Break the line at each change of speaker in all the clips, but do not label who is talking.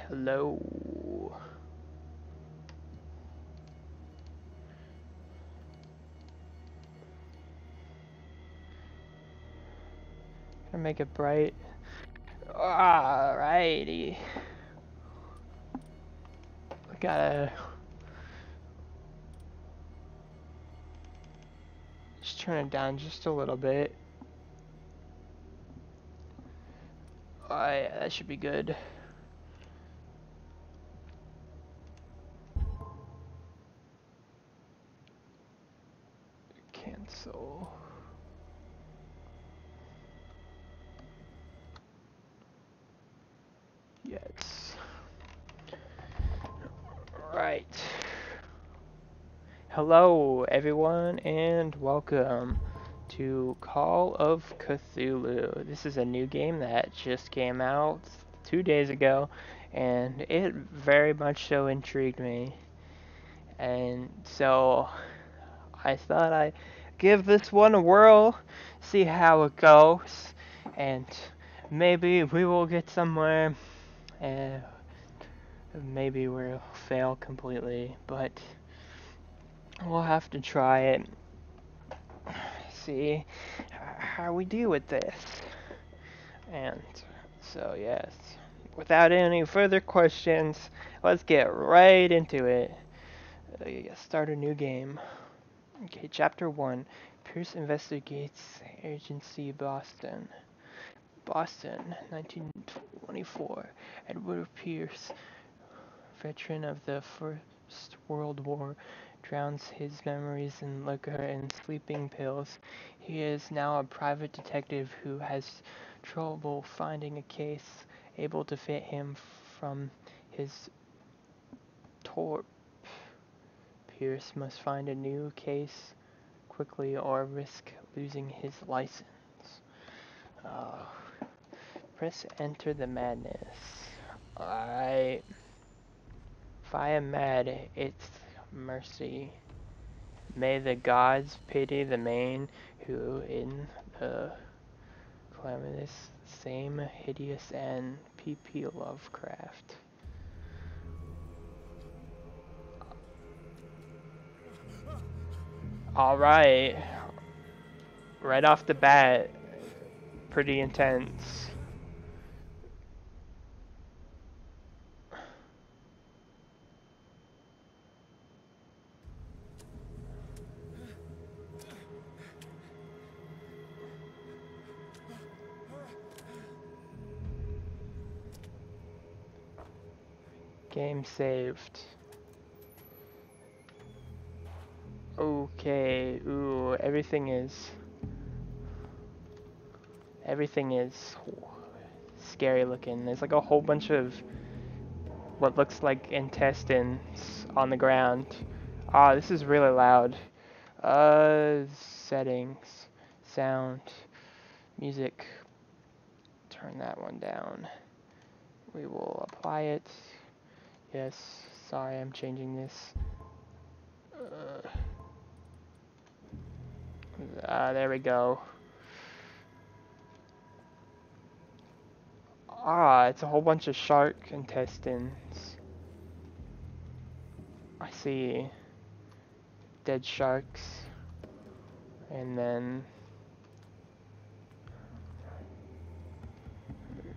Hello. Gonna make it bright. Alrighty. Gotta just turn it down just a little bit. Alright, that should be good. Cancel. Yes. Right. Hello, everyone, and welcome to Call of Cthulhu. This is a new game that just came out 2 days ago, and it very much so intrigued me. And so I thought I'd give this one a whirl, see how it goes, and maybe we will get somewhere, and maybe we'll fail completely, but we'll have to try it. See how we do with this. And so, yes, without any further questions, let's get right into it. Start a new game. Okay, Chapter 1. Pierce investigates Agency Boston. Boston, 1924. Edward Pierce, veteran of the First World War, drowns his memories in liquor and sleeping pills. He is now a private detective who has trouble finding a case able to fit him from his torp. Pierce must find a new case quickly or risk losing his license. Press enter the madness. If I am mad, it's mercy. May the gods pity the man who in the calamitous same hideous and P.P. Lovecraft. Alright. Right off the bat, pretty intense. Game saved. Okay, ooh, everything is scary looking. There's like a whole bunch of what looks like intestines on the ground. Ah, this is really loud. Settings, sound, music. Turn that one down. We will apply it. Yes, sorry, I'm changing this. There we go. Ah, it's a whole bunch of shark intestines. I see dead sharks. And then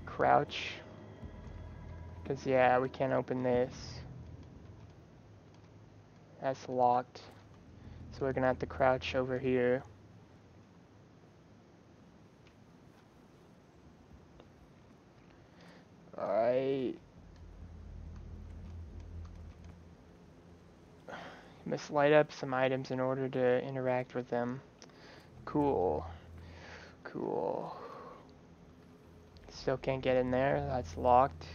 crouch. Because, yeah, we can't open this. That's locked. So we're gonna have to crouch over here. Alright. You must light up some items in order to interact with them. Cool. Cool. Still can't get in there. That's locked.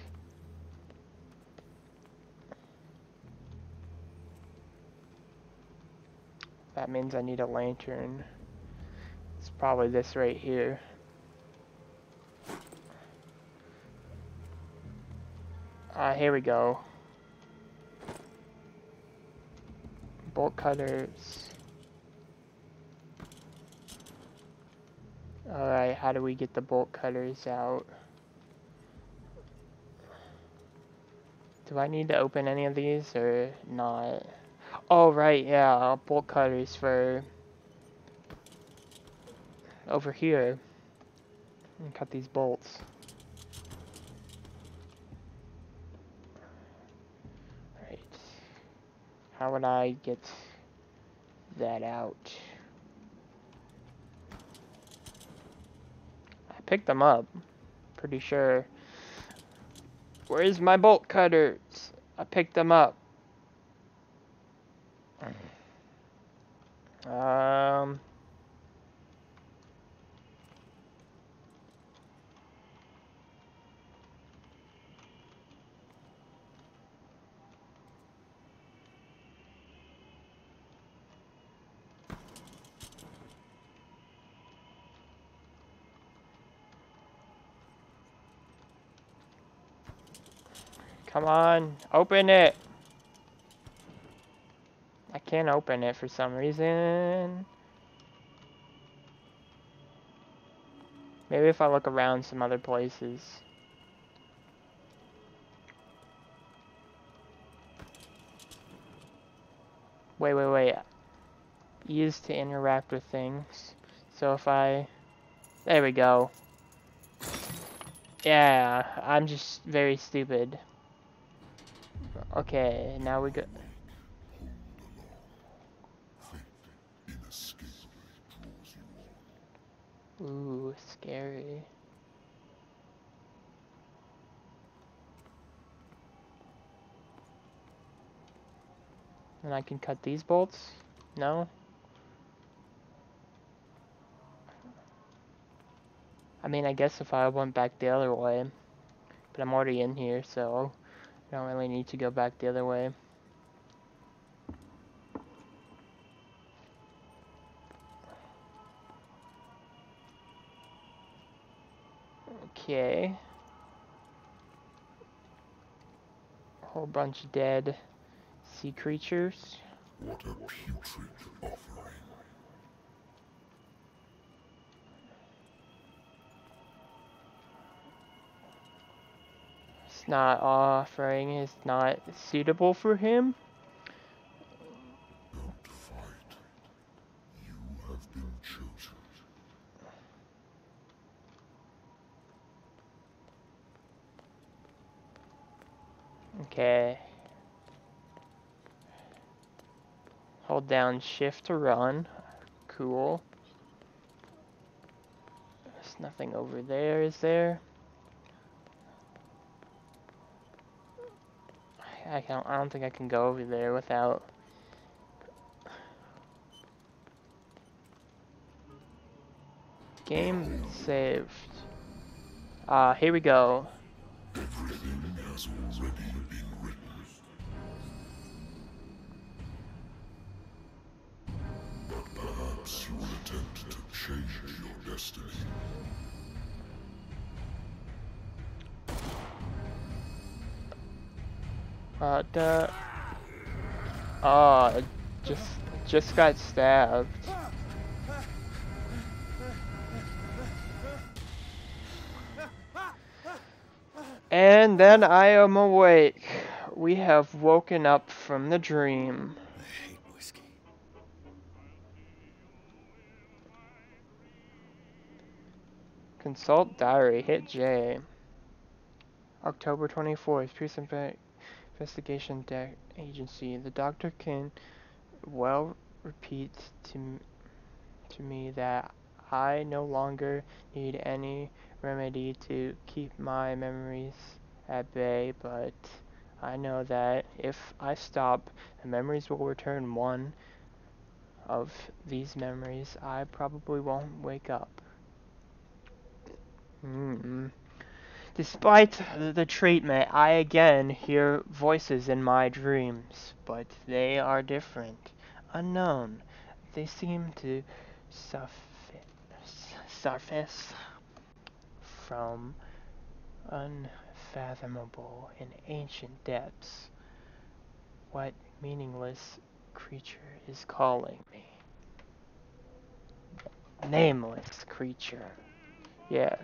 That means I need a lantern. It's probably this right here. Here we go. Bolt cutters. Alright, how do we get the bolt cutters out? Do I need to open any of these or not? Oh, right, yeah, bolt cutters for over here. And cut these bolts. Right. How would I get that out? I picked them up. Pretty sure. Where's my bolt cutters? I picked them up. Um. Come on, open it. I can't open it for some reason. Maybe if I look around some other places. Wait. Use to interact with things. So if I... There we go. Yeah, I'm just very stupid. Okay, now we go... Ooh, scary. And I can cut these bolts? No? I mean, I guess if I went back the other way. But I'm already in here, so I don't really need to go back the other way. Okay. A whole bunch of dead sea creatures.
What a putrid offering.
It's not offering, it's not suitable for him.
Don't fight. You have been chosen.
Okay. Hold down shift to run. Cool. There's nothing over there, is there? I don't think I can go over there without... Game saved. Here we go.
Everything has already been written. But perhaps you will attempt to change your destiny.
Oh, just got stabbed. And then I am awake. We have woken up from the dream.
I hate whiskey.
Consult diary. Hit J. October 24th. Investigation Agency. The doctor can well repeat to me that I no longer need any remedy to keep my memories at bay, but I know that if I stop, the memories will return. One of these memories, I probably won't wake up. Despite the treatment, I again hear voices in my dreams, but they are different, unknown. They seem to surface from unfathomable and ancient depths. What meaningless creature is calling me? Nameless creature. Yes.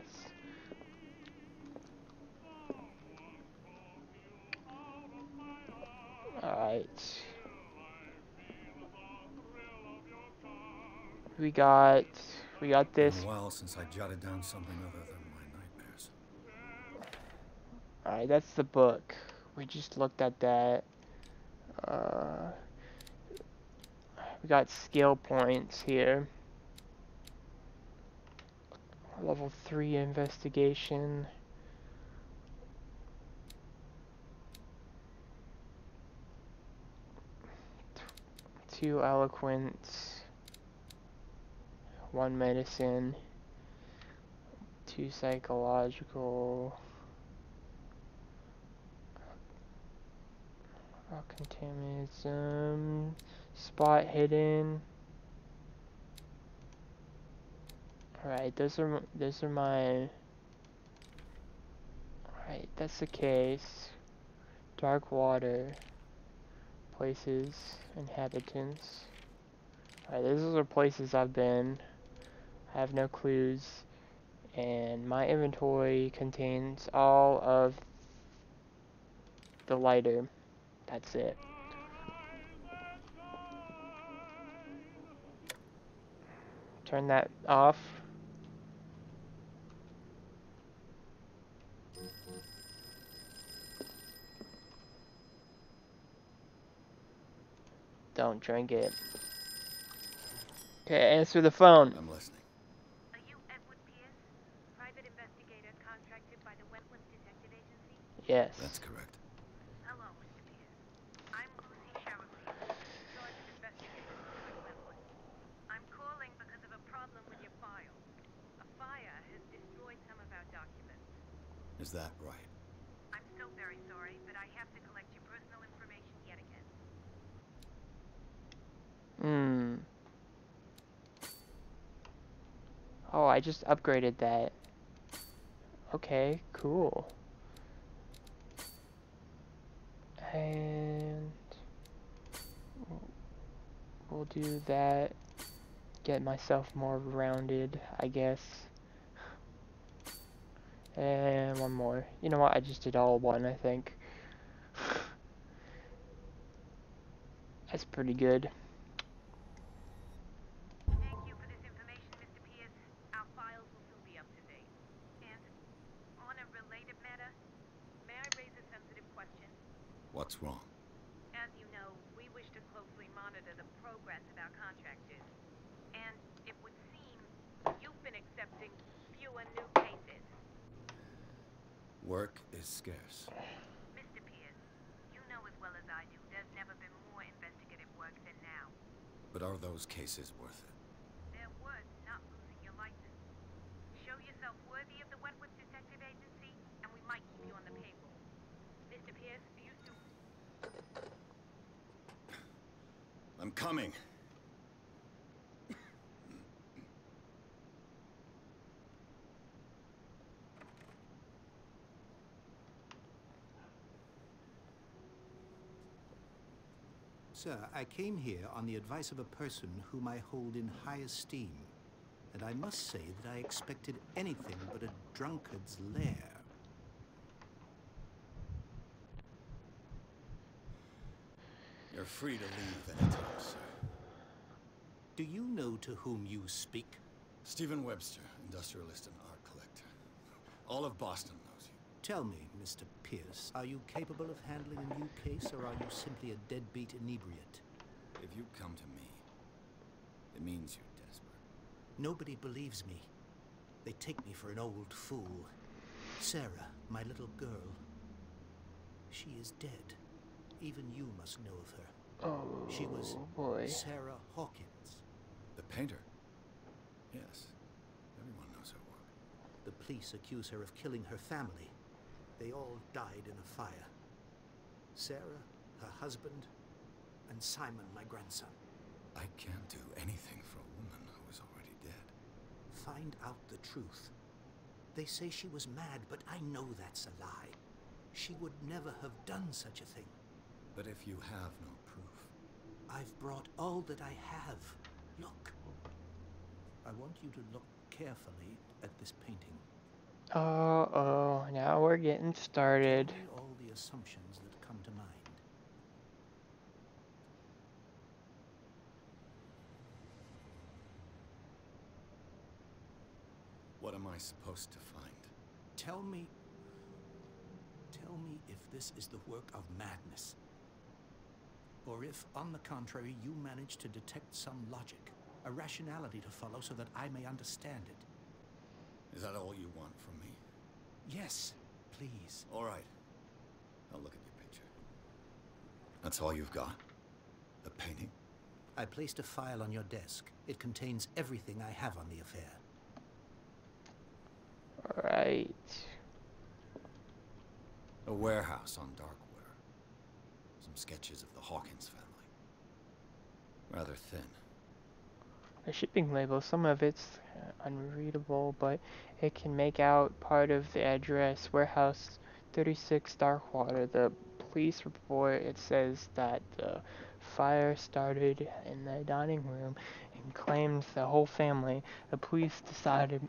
Alright. We got
Been
this.
a while since I jotted down something other than my nightmares.
Alright, that's the book. We just looked at that. We got skill points here. Level 3 investigation. 2 eloquence. 1 medicine. 2 psychological. Contamination. Spot hidden. Alright, those are my. Alright, that's the case. Dark water. Places. Inhabitants. Alright, those are places I've been. I have no clues. And my inventory contains all of the lighter. That's it. Turn that off. Don't drink it. Okay, answer the phone.
I'm listening.
Are you Edward Pierce, private investigator contracted by the Wentworth Detective Agency?
Yes.
That's correct.
Hello, Mr. Pierce. I'm Lucy Sherrifield, in charge of investigations here at Wentworth. I'm calling because of a problem with your file. A fire has destroyed some of our documents.
Is that right?
I'm so very sorry, but I have to collect your personal information yet again.
Oh, I just upgraded that. Okay, cool. And we'll do that. Get myself more rounded, I guess. And one more. You know what? I just did all one, I think. That's pretty good.
Thank you for this information, Mr. Pierce. Our files will soon be up to date. And on a related matter, may I raise a sensitive question?
What's wrong?
As you know, we wish to closely monitor the progress of our contractors. And it would seem you've been accepting fewer new cases.
Work is scarce.
Mr. Pierce, you know as well as I do there's never been more investigative work than now.
But are those cases worth it?
They're worth not losing your license. Show yourself worthy of the Wentworth Detective Agency, and we might keep you on the payroll. Mr. Pierce, do you still...
I'm coming.
Sir, I came here on the advice of a person whom I hold in high esteem, and I must say that I expected anything but a drunkard's lair.
You're free to leave anytime, sir.
Do you know to whom you speak?
Stephen Webster, industrialist and art collector. All of Boston knows you.
Tell me, Mr. Pierce, are you capable of handling a new case, or are you simply a deadbeat inebriate?
If you come to me, it means you're desperate.
Nobody believes me. They take me for an old fool. Sarah, my little girl, she is dead. Even you must know of her.
Oh,
She was
boy.
Sarah Hawkins.
The painter? Yes. Everyone knows her work.
The police accuse her of killing her family. They all died in a fire. Sarah, her husband, and Simon, my grandson.
I can't do anything for a woman who is already dead.
Find out the truth. They say she was mad, but I know that's a lie. She would never have done such a thing.
But if you have no proof...
I've brought all that I have. Look. I want you to look carefully at this painting.
Oh, now we're getting started.
Tell me all the assumptions that come to mind.
What am I supposed to find?
Tell me if this is the work of madness. Or if, on the contrary, you manage to detect some logic, a rationality to follow so that I may understand it.
Is that all you want from me?
Yes, please.
All right. I'll look at your picture. That's all you've got? The painting?
I placed a file on your desk. It contains everything I have on the affair.
Alright.
A warehouse on Darkwater. Some sketches of the Hawkins family. Rather thin.
A shipping label, some of it's unreadable, but it can make out part of the address, Warehouse 36 Darkwater. The police report, it says that the fire started in the dining room and claims the whole family. The police decided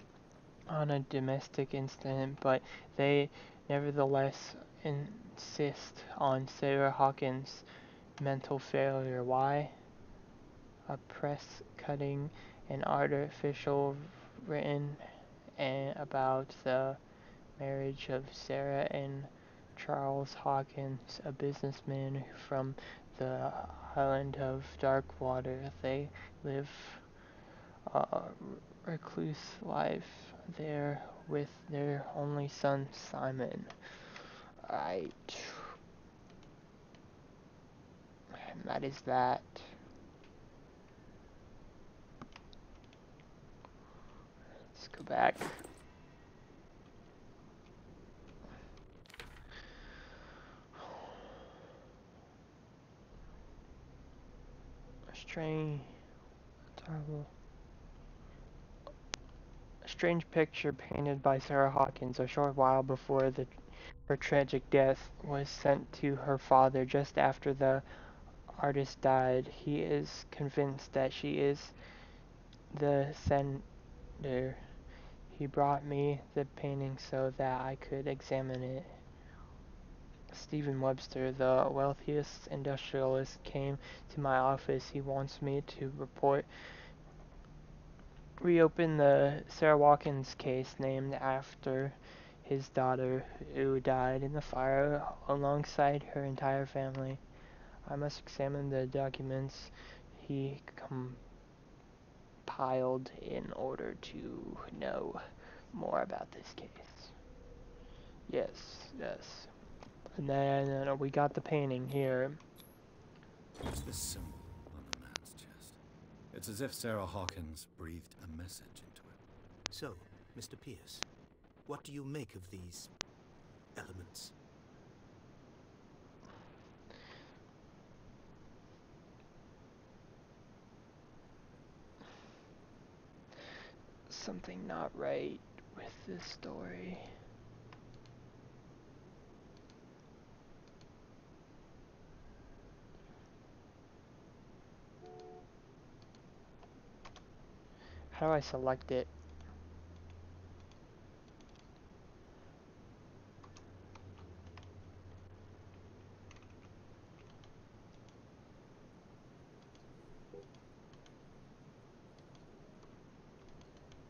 on a domestic incident, but they nevertheless insist on Sarah Hawkins' mental failure. Why? A press cutting, an artificial written about the marriage of Sarah and Charles Hawkins, a businessman from the island of Darkwater. They live a recluse life there with their only son, Simon. Right. And that is that. Let's go back. Terrible. A strange picture painted by Sarah Hawkins a short while before her tragic death was sent to her father just after the artist died. He is convinced that she is the sender. He brought me the painting so that I could examine it. Stephen Webster, the wealthiest industrialist, came to my office. He wants me to reopen the Sarah Hawkins case named after his daughter who died in the fire alongside her entire family. I must examine the documents he compiled in order to know more about this case. Yes. And then we got the painting here.
What's this symbol on the man's chest? It's as if Sarah Hawkins breathed a message into it.
So, Mr. Pierce, what do you make of these elements?
Something not right with this story. How do I select it?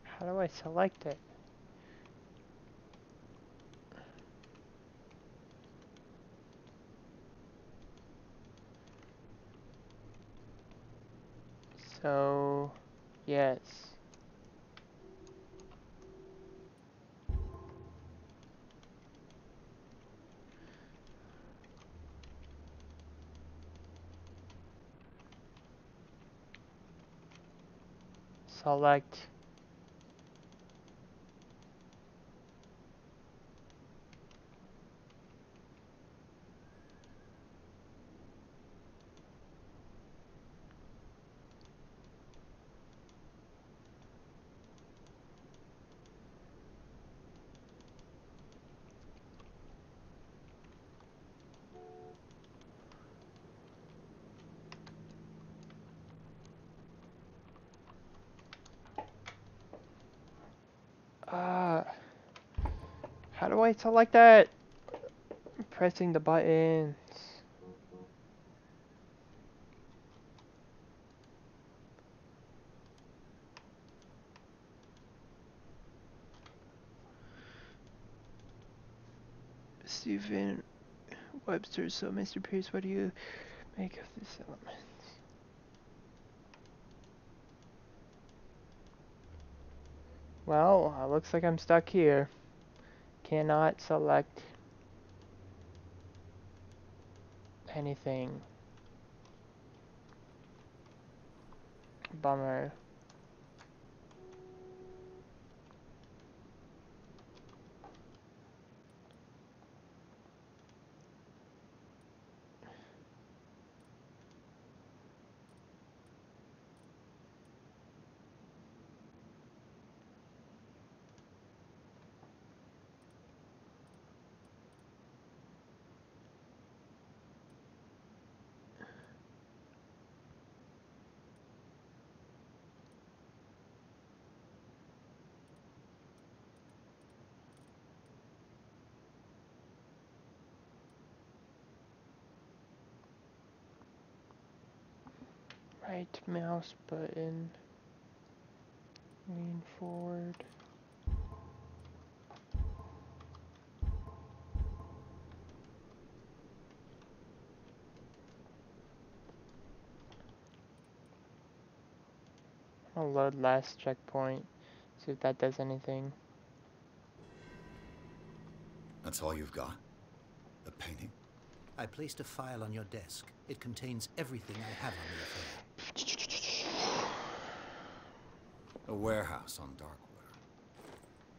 How do I select it? So, yes. Select. Uh, how do I select that? Pressing the buttons. Stephen Webster. So, Mr. Pierce, what do you make of this element? Well, looks like I'm stuck here. Cannot select anything. Bummer. Right mouse button. Lean forward. I'll load last checkpoint. See if that does anything.
That's all you've got? The painting?
I placed a file on your desk. It contains everything I have on the affair.
A warehouse on Darkwater.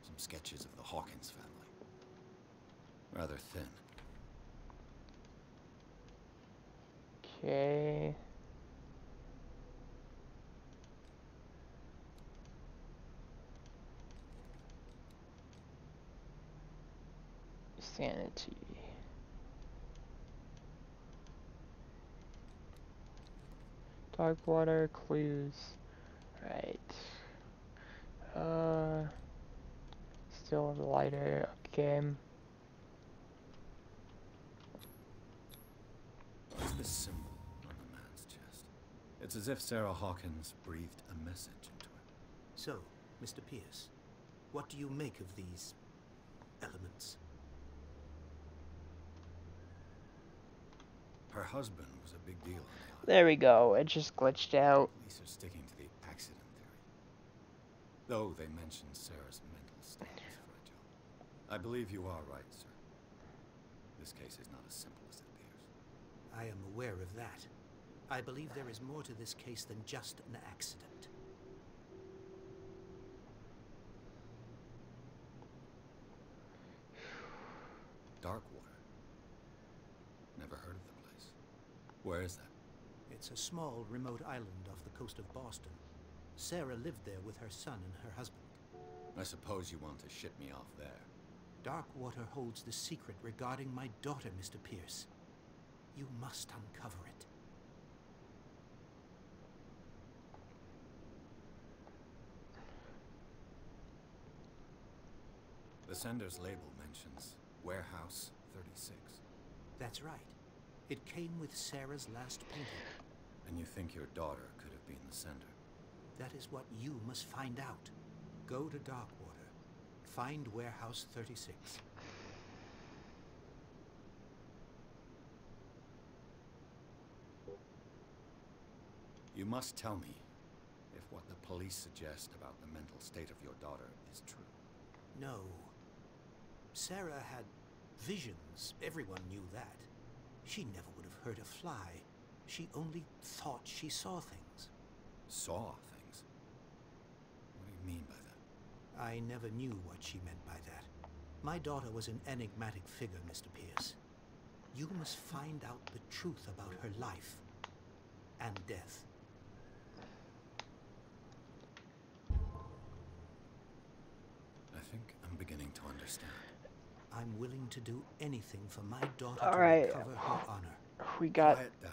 Some sketches of the Hawkins family. Rather thin.
Okay. Sanity. Dark water clues. Right. Still lighter. Okay.
What's this symbol on the man's chest? It's as if Sarah Hawkins breathed a message into it.
So, Mr. Pierce, what do you make of these elements?
Her husband was a big deal on the island.
There we go. It just glitched out.
Police are sticking to the accident theory. Though they mentioned Sarah's mental state was fragile. I believe you are right, sir. This case is not as simple as it appears.
I am aware of that. I believe there is more to this case than just an accident.
Darkwater. Never heard of the place. Where is that?
It's a small, remote island off the coast of Boston. Sarah lived there with her son and her husband.
I suppose you want to ship me off there.
Darkwater holds the secret regarding my daughter, Mr. Pierce. You must uncover it.
The sender's label mentions Warehouse 36.
That's right. It came with Sarah's last painting.
And you think your daughter could have been the sender?
That is what you must find out. Go to Darkwater. Find Warehouse 36.
You must tell me if what the police suggest about the mental state of your daughter is true.
No. Sarah had visions. Everyone knew that. She never would have hurt a fly. She only thought she saw things.
Saw things? What do you mean by that?
I never knew what she meant by that. My daughter was an enigmatic figure, Mr. Pierce. You must find out the truth about her life and death.
I think I'm beginning to understand.
I'm willing to do anything for my daughter
All
to
right.
recover her honor.
We got.
Quiet down.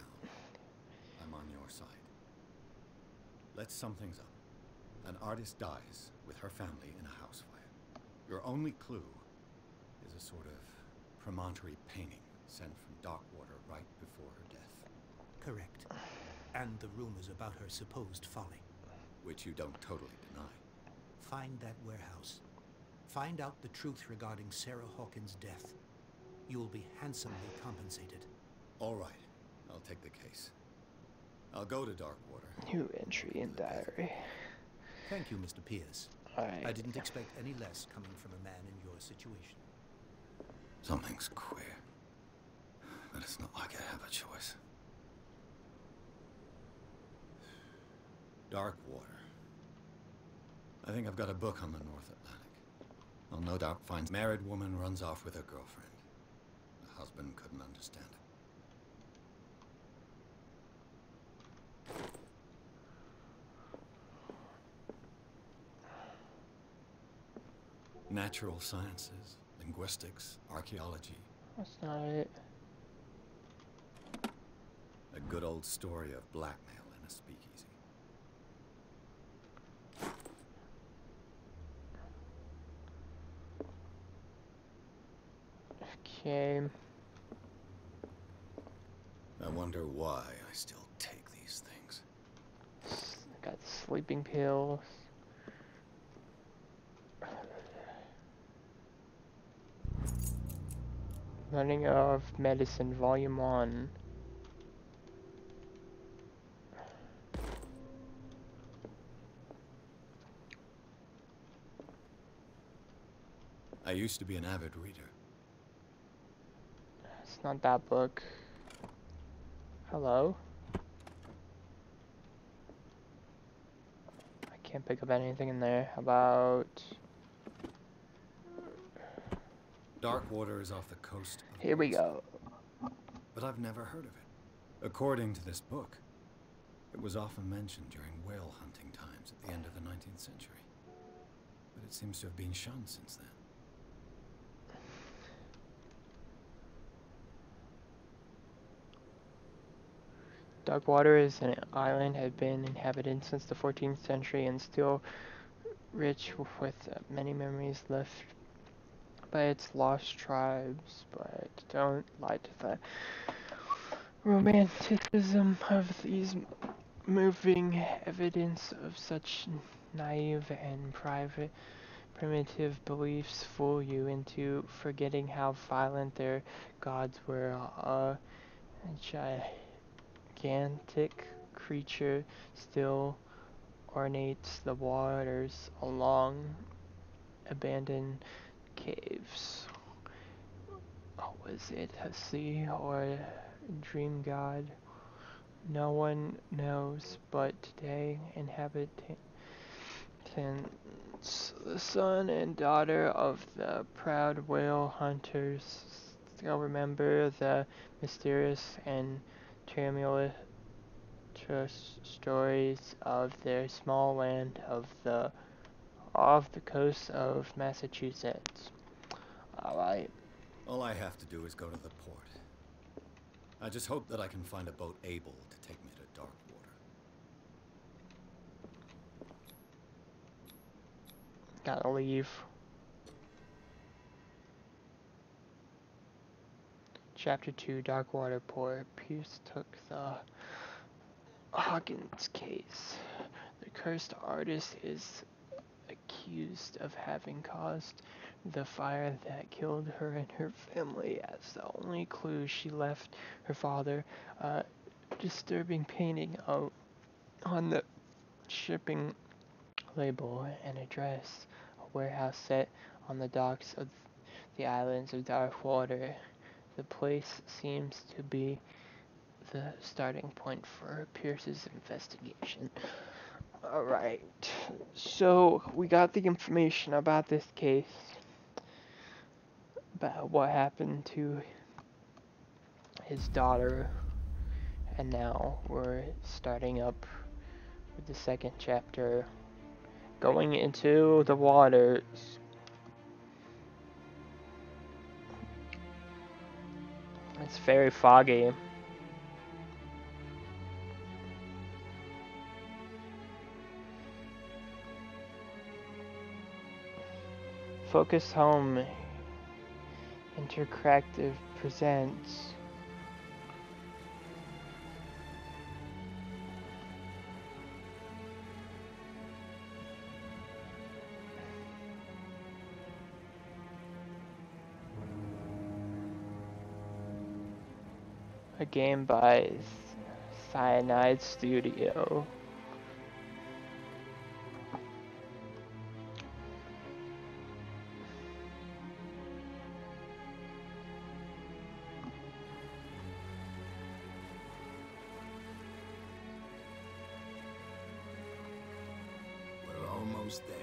I'm on your side. Let's sum things up. An artist dies with her family in a house fire. Your only clue is a sort of promontory painting sent from Darkwater right before her death.
Correct. And the rumors about her supposed folly.
Which you don't totally deny.
Find that warehouse. Find out the truth regarding Sarah Hawkins' death. You'll be handsomely compensated.
All right, I'll take the case. I'll go to Darkwater.
New entry in diary.
Thank you, Mr. Pierce. I
Alright.
didn't expect any less coming from a man in your situation.
Something's queer. But it's not like I have a choice. Darkwater. I think I've got a book on the North Atlantic. I'll no doubt find married woman runs off with her girlfriend. The husband couldn't understand it. Natural sciences, linguistics, archaeology.
That's not it.
A good old story of blackmail in a speakeasy.
Okay.
I wonder why I still take these things.
Got sleeping pills. Learning of Medicine, Volume 1.
I used to be an avid reader.
It's not that book. Hello? I can't pick up anything in there. How about...
Darkwater is off the coast of
Here we
Boston,
go.
but I've never heard of it. According to this book, it was often mentioned during whale hunting times at the end of the 19th century. But it seems to have been shunned since then.
Darkwater is an island had been inhabited since the 14th century and still rich with many memories left by its lost tribes, but don't lie to the romanticism of these moving evidence of such naive and primitive beliefs fool you into forgetting how violent their gods were. A gigantic creature still ornates the waters along abandoned caves. Was it a sea or a dream god? No one knows, but today inhabitants, the son and daughter of the proud whale hunters, still remember the mysterious and tumultuous stories of their small land off the coast of Massachusetts. Alright.
All I have to do is go to the port. I just hope that I can find a boat able to take me to Darkwater.
Gotta leave. Chapter 2, Darkwater Port. Pierce took the Hawkins case. The cursed artist is accused of having caused the fire that killed her and her family. As the only clue, she left her father a disturbing painting on the shipping label and address, a warehouse set on the docks of the islands of Darkwater. The place seems to be the starting point for Pierce's investigation. Alright, so we got the information about this case, about what happened to his daughter, and now we're starting up with the second chapter, going into the waters. It's very foggy. Focus Home Interactive presents A game by Cyanide Studio.
We're almost there.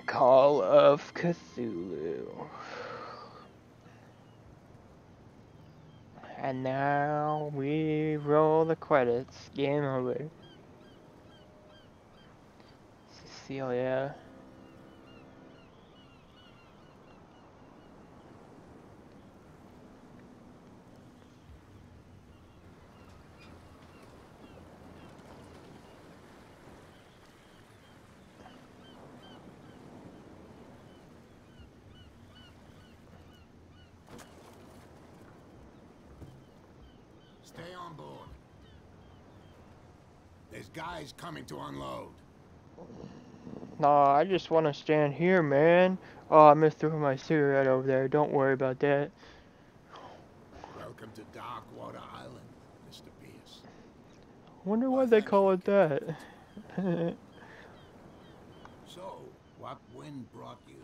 Call of Cthulhu. And now we roll the credits. Game over. Cecilia.
Stay on board. There's guys coming to unload.
Nah, I just want to stand here, man. Oh, I missed through my cigarette over there. Don't worry about that.
Welcome to Darkwater Island, Mr. Pierce.
Wonder
Why,
why they
thank
call
you
it that.
So, what wind brought you?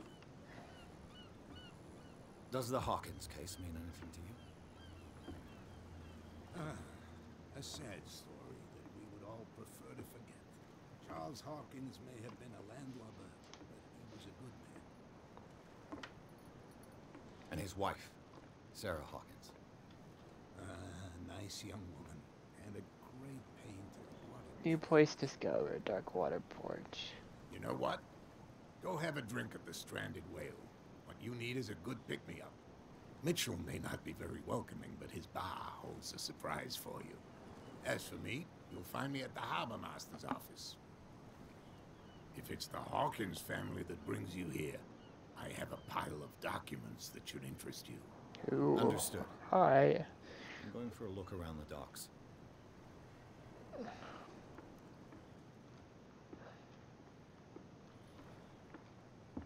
Does the Hawkins case mean anything to you?
A sad story that we would all prefer to forget. Charles Hawkins may have been a landlubber, but he was a good man.
And his wife, Sarah Hawkins.
A nice young woman, and a great painter. What a
New place discovered. Darkwater Porch.
You know what? Go have a drink at the Stranded Whale. What you need is a good pick-me-up. Mitchell may not be very welcoming, but his bar holds a surprise for you. As for me, you'll find me at the Harbor Master's office. If it's the Hawkins family that brings you here, I have a pile of documents that should interest you.
Ooh.
Understood.
Alright.
I'm going for a look around the docks.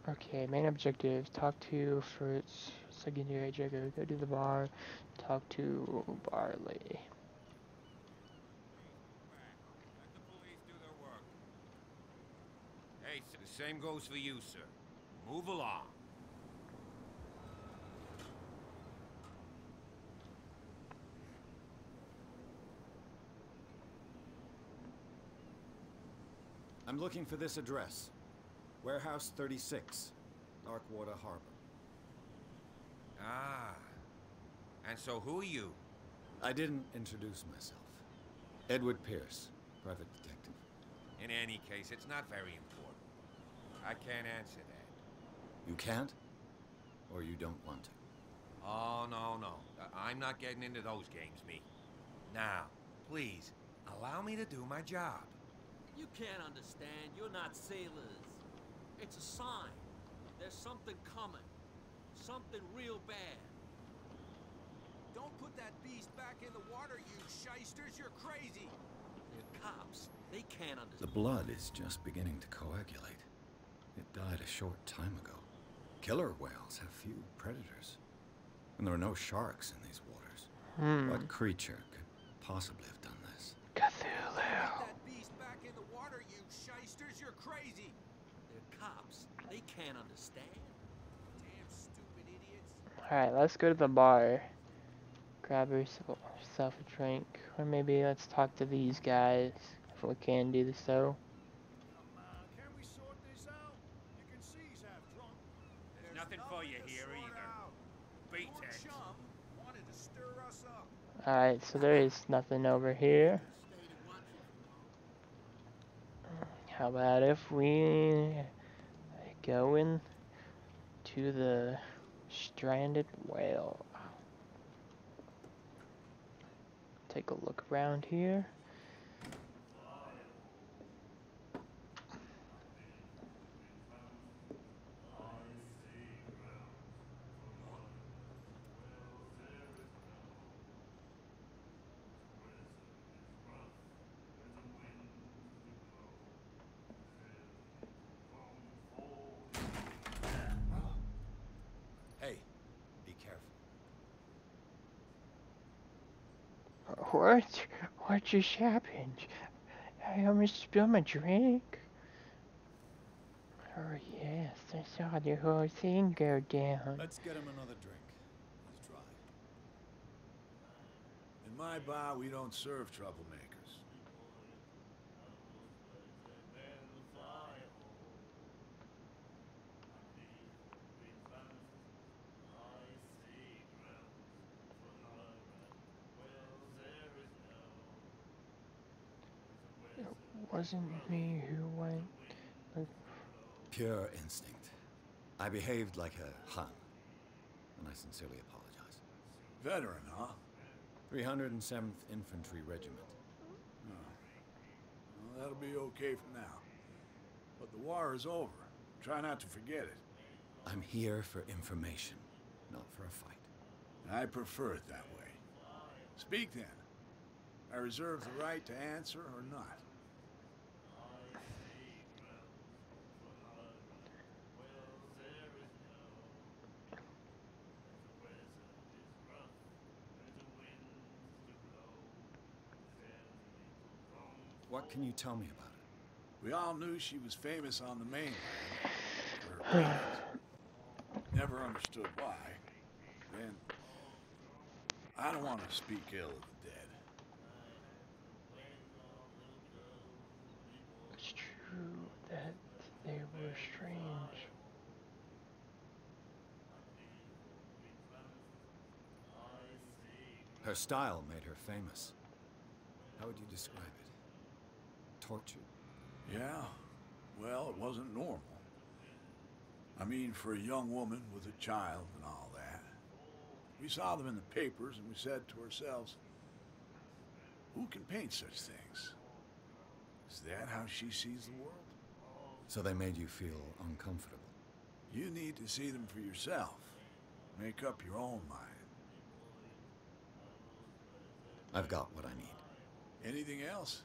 Okay, main objective. Talk to Fritz. Secondary objective. Go to the bar. Talk to Barley.
Let the police do their work. Hey, the same goes for you, sir. Move along.
I'm looking for this address. Warehouse 36, Darkwater Harbor.
Ah. And so who are you?
I didn't introduce myself. Edward Pierce, private detective.
In any case, it's not very important. I can't answer that.
You can't? Or you don't want to?
Oh, no. I'm not getting into those games, me. Now, please, allow me to do my job.
You can't understand. You're not sailors. It's a sign. There's something coming. Something real bad.
Don't put that beast back in the water, you shysters. You're crazy.
They're cops. They can't understand.
The blood is just beginning to coagulate. It died a short time ago. Killer whales have few predators. And there are no sharks in these waters. What creature could possibly have done this?
Cthulhu.
Put that beast back in the water, you shysters. You're crazy.
They're cops. They can't understand.
Damn stupid idiots.
Alright, let's go to the bar. Grab yourself a drink. Or maybe let's talk to these guys. If we can do so.
Come on, can we sort this out? You can see he's half drunk.
There's nothing for you here either. Beat
Poor
it.
chum wanted to stir us up.
Alright, so there is nothing over here. How about if we go in to the Stranded Whale? Take a look around here. What? What just happened? I almost spilled my drink. Oh yes, I saw the whole thing go down.
Let's get him another drink. He's dry.
In my bar, we don't serve troublemakers.
It wasn't me who went.
Pure instinct. I behaved like a Han, and I sincerely apologize.
Veteran, huh?
307th Infantry Regiment.
Well, that'll be okay for now. But the war is over. Try not to forget it.
I'm here for information, not for a fight.
I prefer it that way. Speak then. I reserve the right to answer or not.
What can you tell me about it?
We all knew she was famous on the mainland for her paintings. Never understood why. Then, I don't want to speak ill of the dead.
It's true that they were strange.
Her style made her famous. How would you describe it? Tortured?
Yeah, well, it wasn't normal. I mean, for a young woman with a child and all that. We saw them in the papers and we said to ourselves, who can paint such things? Is that how she sees the world?
So they made you feel uncomfortable?
You need to see them for yourself. Make up your own mind.
I've got what I need.
Anything else?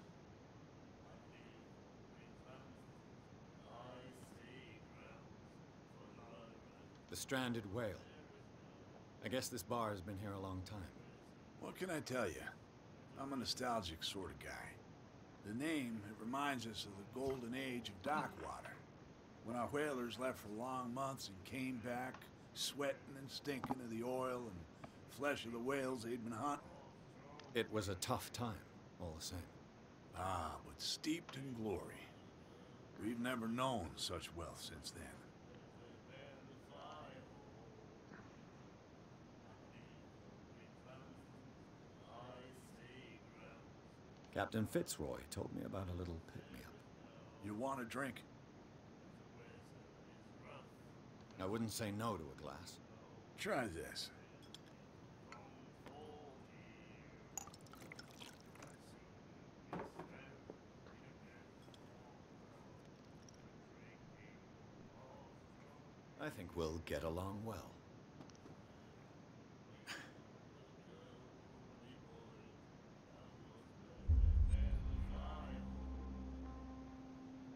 The stranded whale. I guess this bar has been here a long time.
What can I tell you? I'm a nostalgic sort of guy. The name, it reminds us of the golden age of dockwater, when our whalers left for long months and came back, sweating and stinking of the oil and flesh of the whales they'd been hunting.
It was a tough time, all the same.
Ah, but steeped in glory. We've never known such wealth since then.
Captain Fitzroy told me about a little pick-me-up.
You want a drink?
I wouldn't say no to a glass.
Try this.
I think we'll get along well.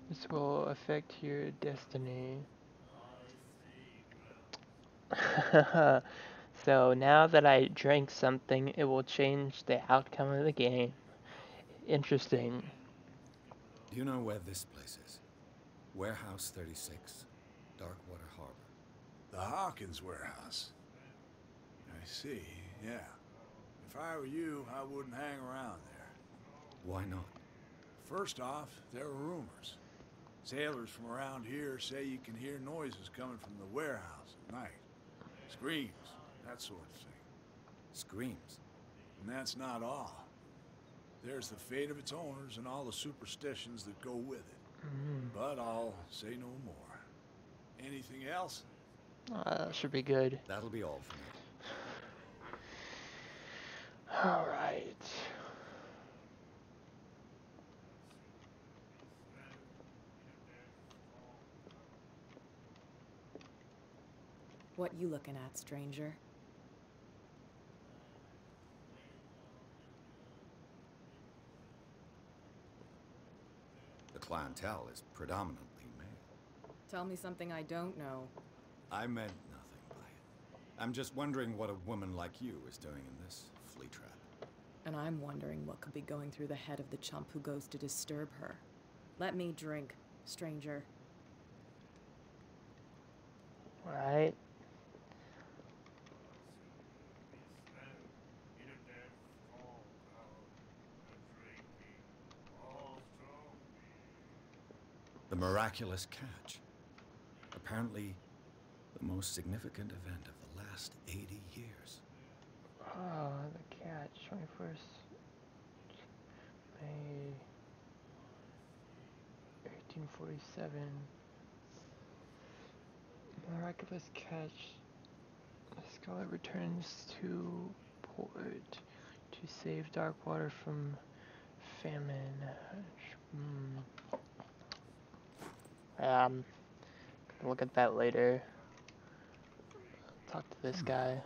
This will affect your destiny. So now that I drank something, it will change the outcome of the game. Interesting.
Do you know where this place is? Warehouse 36, Darkwater Harbor.
The Hawkins warehouse. I see, yeah. If I were you, I wouldn't hang around there.
Why not?
First off, there are rumors. Sailors from around here say you can hear noises coming from the warehouse at night. Screams, that sort of thing.
Screams.
And that's not all. There's the fate of its owners and all the superstitions that go with it. But I'll say no more. Anything else?
Should be good.
That'll be all for me.
Alright.
What you looking at, stranger?
The clientele is predominantly male.
Tell me something I don't know.
I meant nothing by it. I'm just wondering what a woman like you is doing in this flea trap.
And I'm wondering what could be going through the head of the chump who goes to disturb her. Let me drink, stranger.
Right?
The miraculous catch. Apparently, the most significant event of the last 80 years.
Oh, the catch. 21st May 1847. Miraculous catch. The scholar returns to port to save Darkwater from famine. Look at that later. Talk to this guy.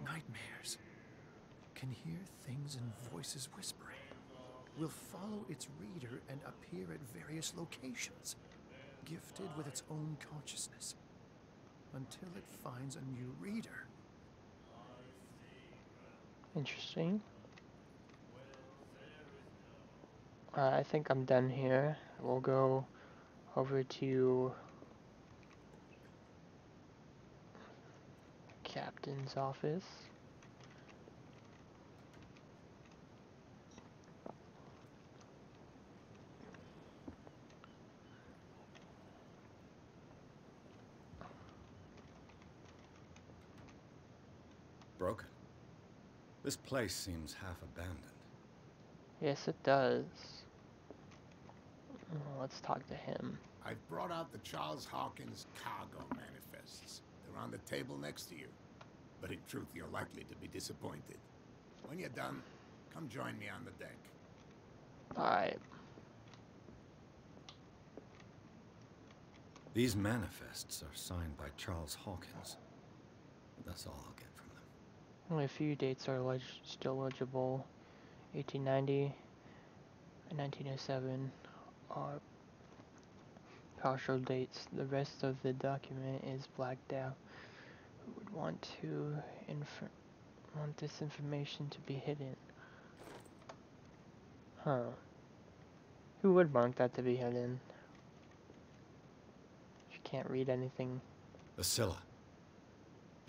Nightmares. Can hear things and voices whispering. Will follow its reader and appear at various locations, gifted with its own consciousness, until it finds a new reader.
Interesting. I think I'm done here. We'll go over to Captain's office.
Broken. This place seems half abandoned.
Yes, it does. Let's talk to him.
I've brought out the Charles Hawkins cargo manifests. They're on the table next to you. But in truth, you're likely to be disappointed. When you're done, come join me on the deck.
Alright.
These manifests are signed by Charles Hawkins. That's all I'll get from them.
Only a few dates are still legible. 1890 and 1907 are partial dates. The rest of the document is blacked out. Who would want want this information to be hidden? Huh. Who would want that to be hidden? You can't read anything.
The Scylla.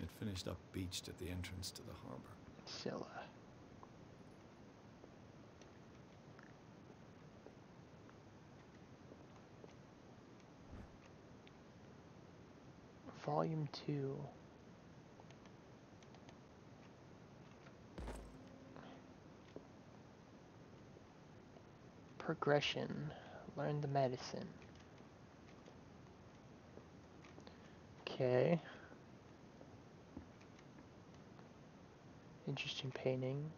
It finished up beached at the entrance to the harbor.
Scylla. Volume 2. Progression. Learn the medicine. Okay. Interesting painting.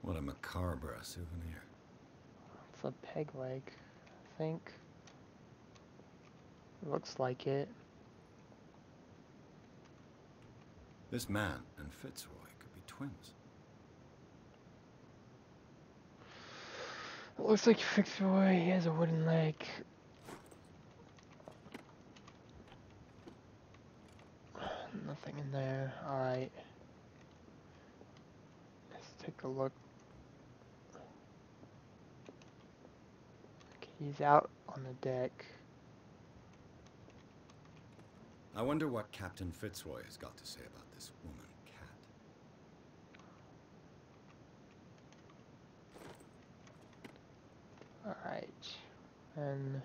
What a macabre souvenir.
It's a peg leg, I think. Looks like it.
This man and Fitzroy could be twins.
It looks like Fitzroy, he has a wooden leg. Nothing in there. Alright. Let's take a look. Okay, he's out on the deck.
I wonder what Captain Fitzroy has got to say about this woman cat.
Alright. And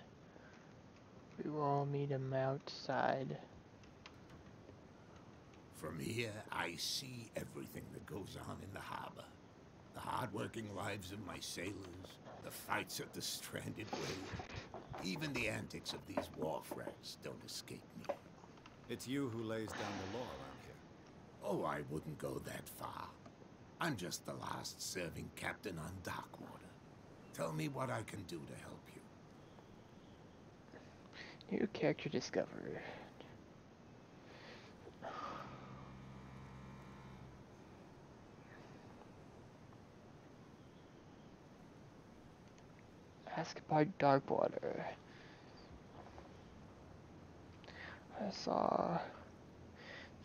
we will all meet him outside.
From here, I see everything that goes on in the harbor. The hard-working lives of my sailors, the fights at the stranded whale. Even the antics of these wharf rats don't escape me.
It's you who lays down the law around here.
Oh, I wouldn't go that far. I'm just the last serving captain on Darkwater. Tell me what I can do to help you.
New character discovered. Ask about Darkwater. I saw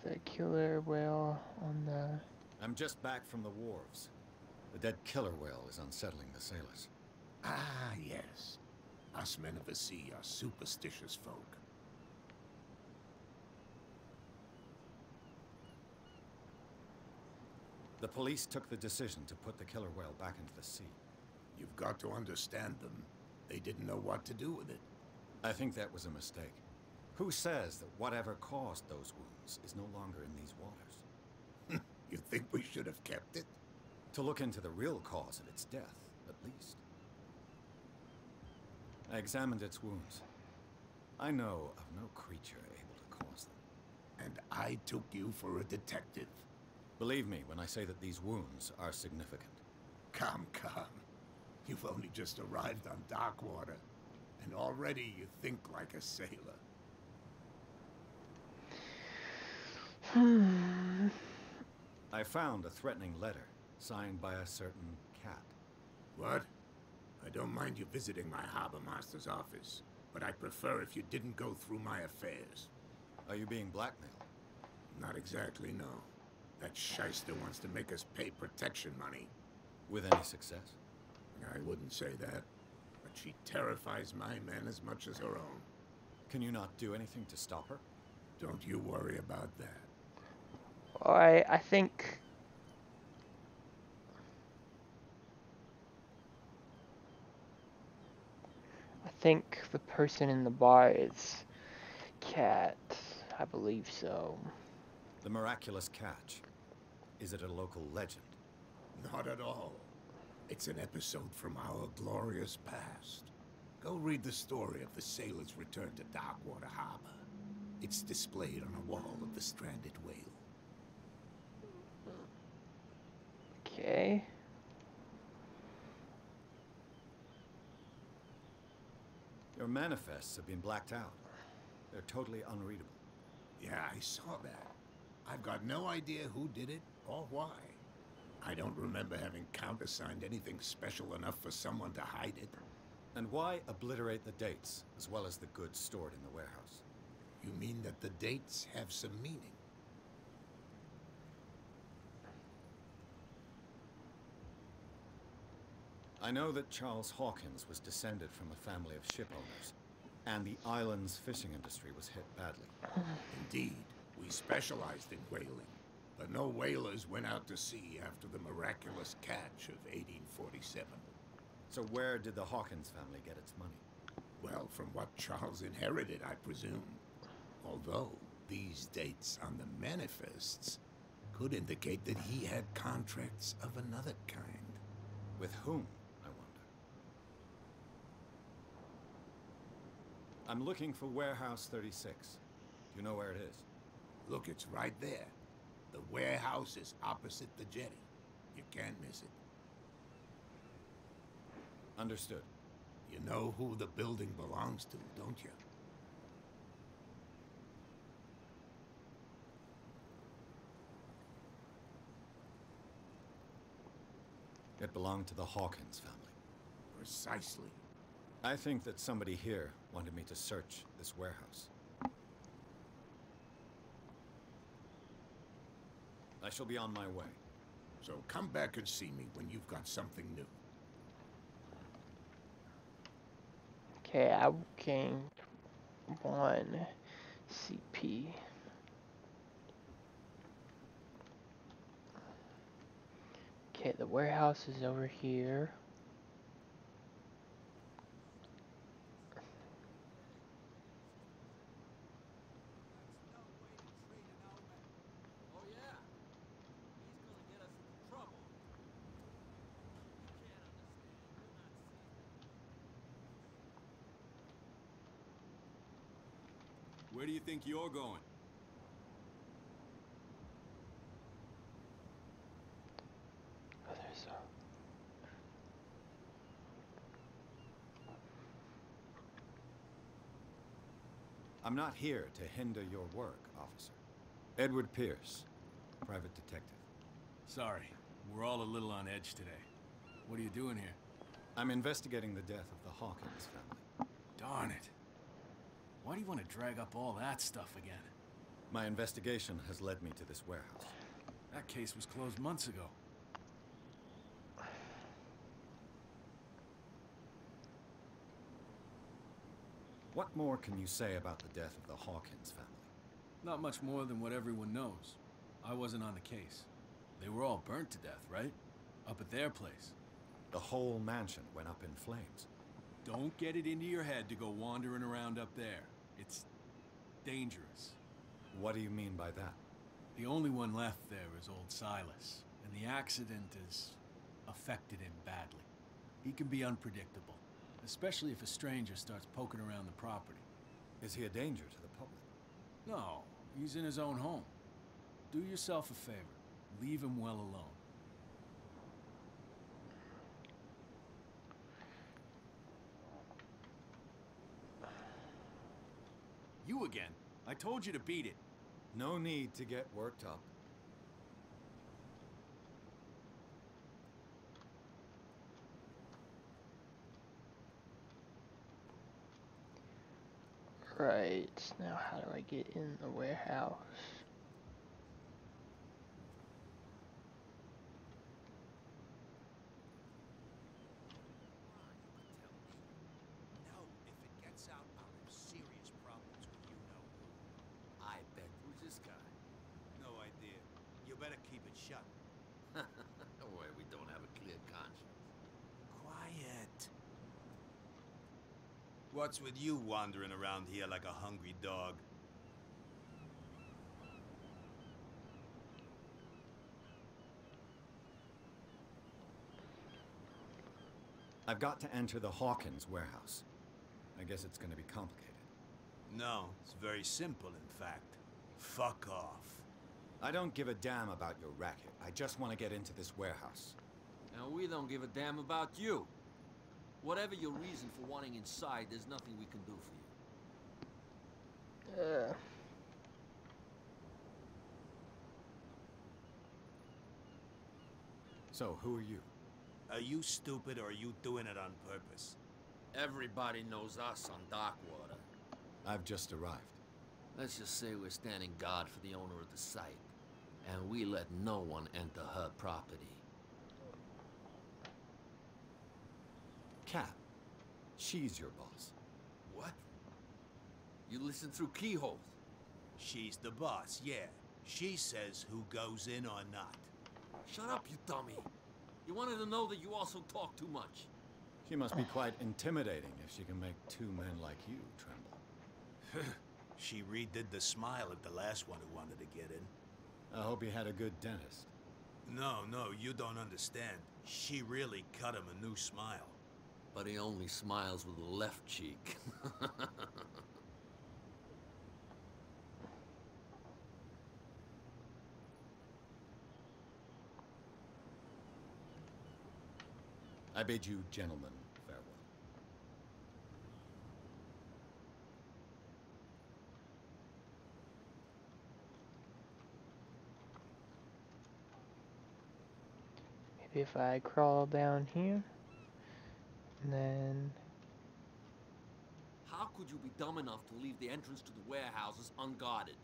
the killer whale on the...
I'm just back from the wharves. The dead killer whale is unsettling the sailors.
Ah, yes. Us men of the sea are superstitious folk.
The police took the decision to put the killer whale back into the sea.
You've got to understand them. They didn't know what to do with it.
I think that was a mistake. Who says that whatever caused those wounds is no longer in these waters?
You think we should have kept it?
To look into the real cause of its death, at least. I examined its wounds. I know of no creature able to cause them.
And I took you for a detective.
Believe me when I say that these wounds are significant.
Come. You've only just arrived on dark water, and already you think like a sailor.
I found a threatening letter signed by a certain cat.
What? I don't mind you visiting my harbor master's office, but I'd prefer if you didn't go through my affairs.
Are you being blackmailed?
Not exactly, no. That shyster wants to make us pay protection money.
With any success?
I wouldn't say that, but she terrifies my men as much as her own.
Can you not do anything to stop her?
Don't you worry about that.
I think... I think the person in the bar is Cat. I believe so.
The miraculous catch. Is it a local legend?
Not at all. It's an episode from our glorious past. Go read the story of the sailor's return to Darkwater Harbor. It's displayed on a wall of the stranded whale.
Okay.
Your manifests have been blacked out. They're totally unreadable.
Yeah, I saw that. I've got no idea who did it or why. I don't remember having countersigned anything special enough for someone to hide it.
And why obliterate the dates, as well as the goods stored in the warehouse?
You mean that the dates have some meaning?
I know that Charles Hawkins was descended from a family of ship owners, and the island's fishing industry was hit badly.
Indeed, we specialized in whaling, but no whalers went out to sea after the miraculous catch of 1847.
So where did the Hawkins family get its money?
Well, from what Charles inherited, I presume. Although, these dates on the manifests could indicate that he had contracts of another kind.
With whom, I wonder? I'm looking for Warehouse 36. Do you know where it is?
Look, it's right there. The warehouse is opposite the jetty. You can't miss it.
Understood.
You know who the building belongs to, don't you?
It belonged to the Hawkins family.
Precisely.
I think that somebody here wanted me to search this warehouse. I shall be on my way.
So come back and see me when you've got something new.
Okay, I gained 1 CP. Okay, the warehouse is over here.
Oh yeah? He's gonna get us into trouble. You can't understand. You're not seasoned.
Where do you think you're going?
Oh, there's a...
I'm not here to hinder your work, officer. Edward Pierce, private detective.
Sorry, we're all a little on edge today. What are you doing here?
I'm investigating the death of the Hawkins family.
Darn it.
Why do you want to drag up all that stuff again?
My investigation has led me to this warehouse.
That case was closed months ago.
What more can you say about the death of the Hawkins family?
Not much more than what everyone knows. I wasn't on the case. They were all burnt to death, right? Up at their place.
The whole mansion went up in flames.
Don't get it into your head to go wandering around up there. It's dangerous.
What do you mean by that?
The only one left there is old Silas, and the accident has affected him badly. He can be unpredictable, especially if a stranger starts poking around the property.
Is he a danger to the public?
No, he's in his own home. Do yourself a favor. Leave him well alone. You again. I told you to beat it.
No need to get worked up.
Right, now how do I get in the warehouse?
No, if it gets out, I'll have serious problems with you know who.
I bet. Who's this guy?
No idea. You better keep it shut.
Why, we don't have a clear conscience.
Quiet. What's with you wandering around here like a hungry dog?
I've got to enter the Hawkins warehouse. I guess it's going to be complicated.
No, it's very simple, in fact. Fuck off.
I don't give a damn about your racket. I just want to get into this warehouse.
And we don't give a damn about you. Whatever your reason for wanting inside, there's nothing we can do for you.
So, who are you?
Are you stupid or are you doing it on purpose?
Everybody knows us on Darkwater.
I've just arrived.
Let's just say we're standing guard for the owner of the site. And we let no one enter her property.
Cat. She's your boss.
What? You listen through keyholes?
She's the boss, yeah. She says who goes in or not.
Shut up, you dummy. You wanted to know that you also talk too much.
She must be quite intimidating if she can make two men like you tremble.
She redid the smile at the last one who wanted to get in.
I hope he had a good dentist.
No, you don't understand. She really cut him a new smile.
But he only smiles with the left cheek.
I bid you gentlemen farewell.
Maybe if I crawl down here, and then...
How could you be dumb enough to leave the entrance to the warehouses unguarded?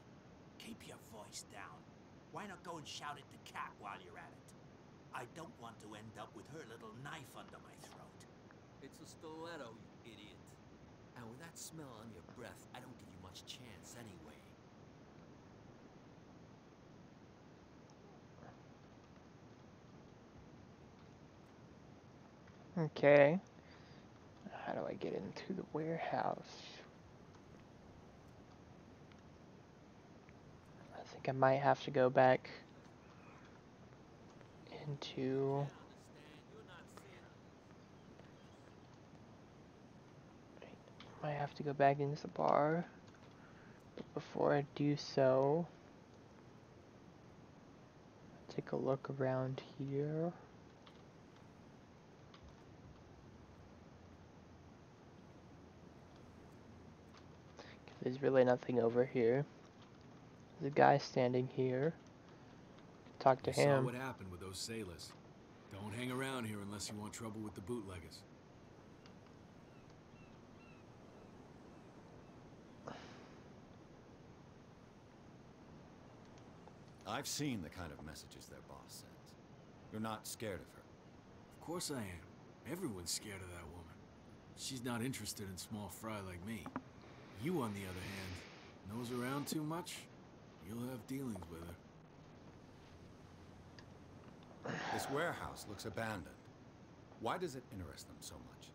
Keep your voice down. Why not go and shout at the cat while you're at it? I don't want to end up with her little knife under my throat.
It's a stiletto, you idiot. And with that smell on your breath, I don't give you much chance anyway.
Okay. How do I get into the warehouse? I think I might have to go back into... Might have to go back into the bar. But before I do so, take a look around here. There's really nothing over here. There's a guy standing here. Talk to
You saw
him.
what happened with those sailors. Don't hang around here unless you want trouble with the bootleggers.
I've seen the kind of messages their boss sends. You're not scared of her.
Of course I am. Everyone's scared of that woman. She's not interested in small fry like me. You, on the other hand, nose around too much, you'll have dealings with her.
This warehouse looks abandoned. Why does it interest them so much?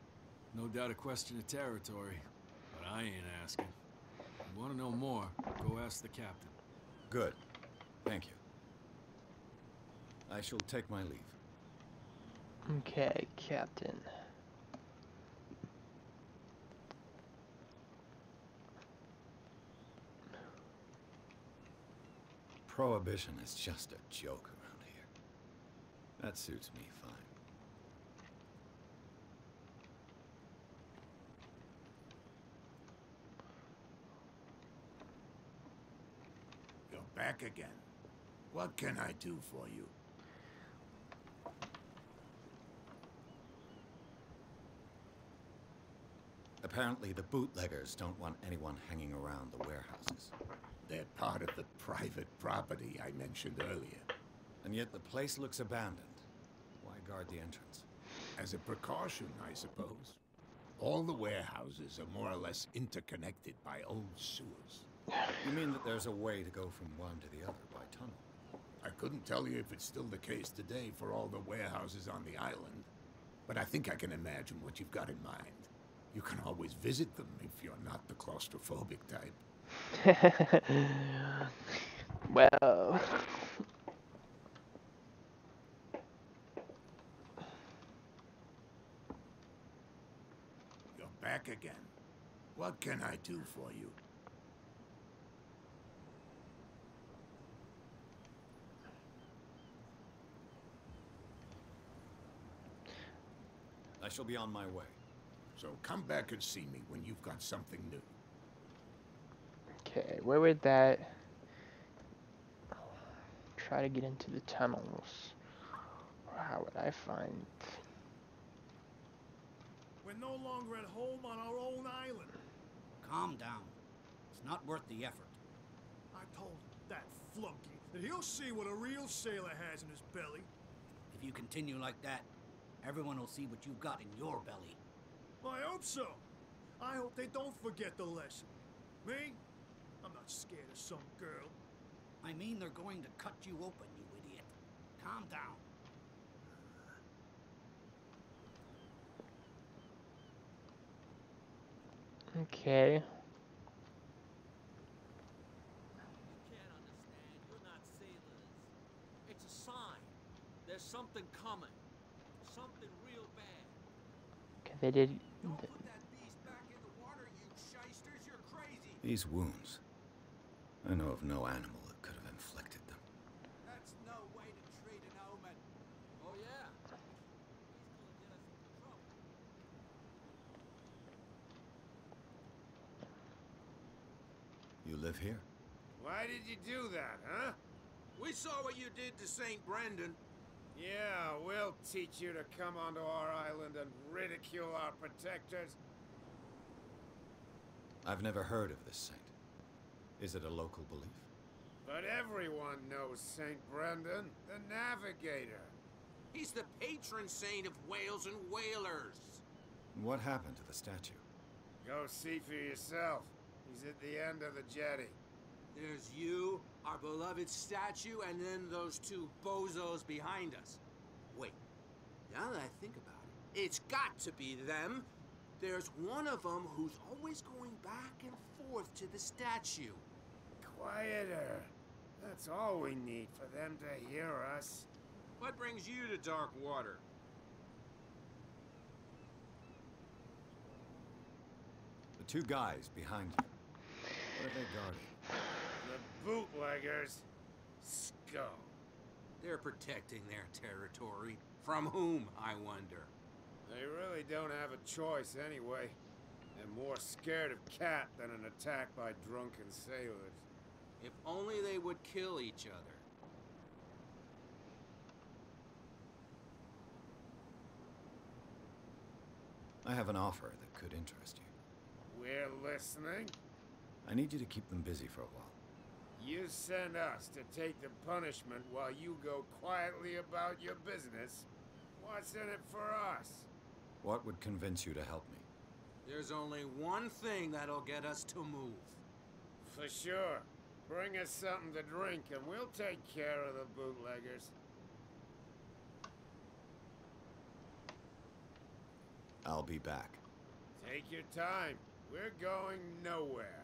No doubt a question of territory, but I ain't asking. You want to know more, go ask the captain.
Good. Thank you. I shall take my leave.
Okay, Captain.
Prohibition is just a joke around here. That suits me fine.
You're back again. What can I do for you?
Apparently the bootleggers don't want anyone hanging around the warehouses.
They're part of the private property I mentioned earlier.
And yet the place looks abandoned. Why guard the entrance?
As a precaution, I suppose. All the warehouses are more or less interconnected by old sewers.
You mean that there's a way to go from one to the other by tunnel?
I couldn't tell you if it's still the case today for all the warehouses on the island, but I think I can imagine what you've got in mind. You can always visit them if you're not the claustrophobic type.
Well,
You're back again. What can I do for you?
I shall be on my way.
So come back and see me when you've got something new.
okay, where would that... Try to get into the tunnels. Or how would I find...
We're no longer at home on our own island.
Calm down. It's not worth the effort.
I told that flunky that he'll see what a real sailor has in his belly.
If you continue like that, everyone will see what you've got in your belly.
I hope so. I hope they don't forget the lesson. Me? I'm not scared of some girl.
I mean, they're going to cut you open, you idiot. Calm down.
Okay.
You can't understand. You're not sailors. It's a sign. There's something coming. Something real bad.
Okay, they did...
Don't put that beast back in the water, you shysters. You're crazy.
These wounds. I know of no animal that could have inflicted them.
That's no way to treat an omen.
Oh, yeah. He's gonna get us into trouble.
You live here?
Why did you do that, huh? We saw what you did to St. Brendan. Yeah, we'll teach you to come onto our island and ridicule our protectors.
I've never heard of this saint. Is it a local belief?
But everyone knows St. Brendan, the Navigator. He's the patron saint of whales and whalers.
What happened to the statue?
Go see for yourself. He's at the end of the jetty. There's you, our beloved statue, and then those two bozos behind us. Wait, now that I think about it, it's got to be them. There's one of them who's always going back and forth to the statue. Quieter. That's all we need for them to hear us. What brings you to dark water?
The two guys behind you. What are they guarding?
The bootleggers. Scum. They're protecting their territory. From whom, I wonder? They really don't have a choice anyway. They're more scared of Cat than an attack by drunken sailors. If only they would kill each other.
I have an offer that could interest you.
We're listening.
I need you to keep them busy for a while.
You send us to take the punishment while you go quietly about your business. What's in it for us?
What would convince you to help me?
There's only one thing that'll get us to move. For sure. Bring us something to drink and we'll take care of the bootleggers.
I'll be back.
Take your time. We're going nowhere.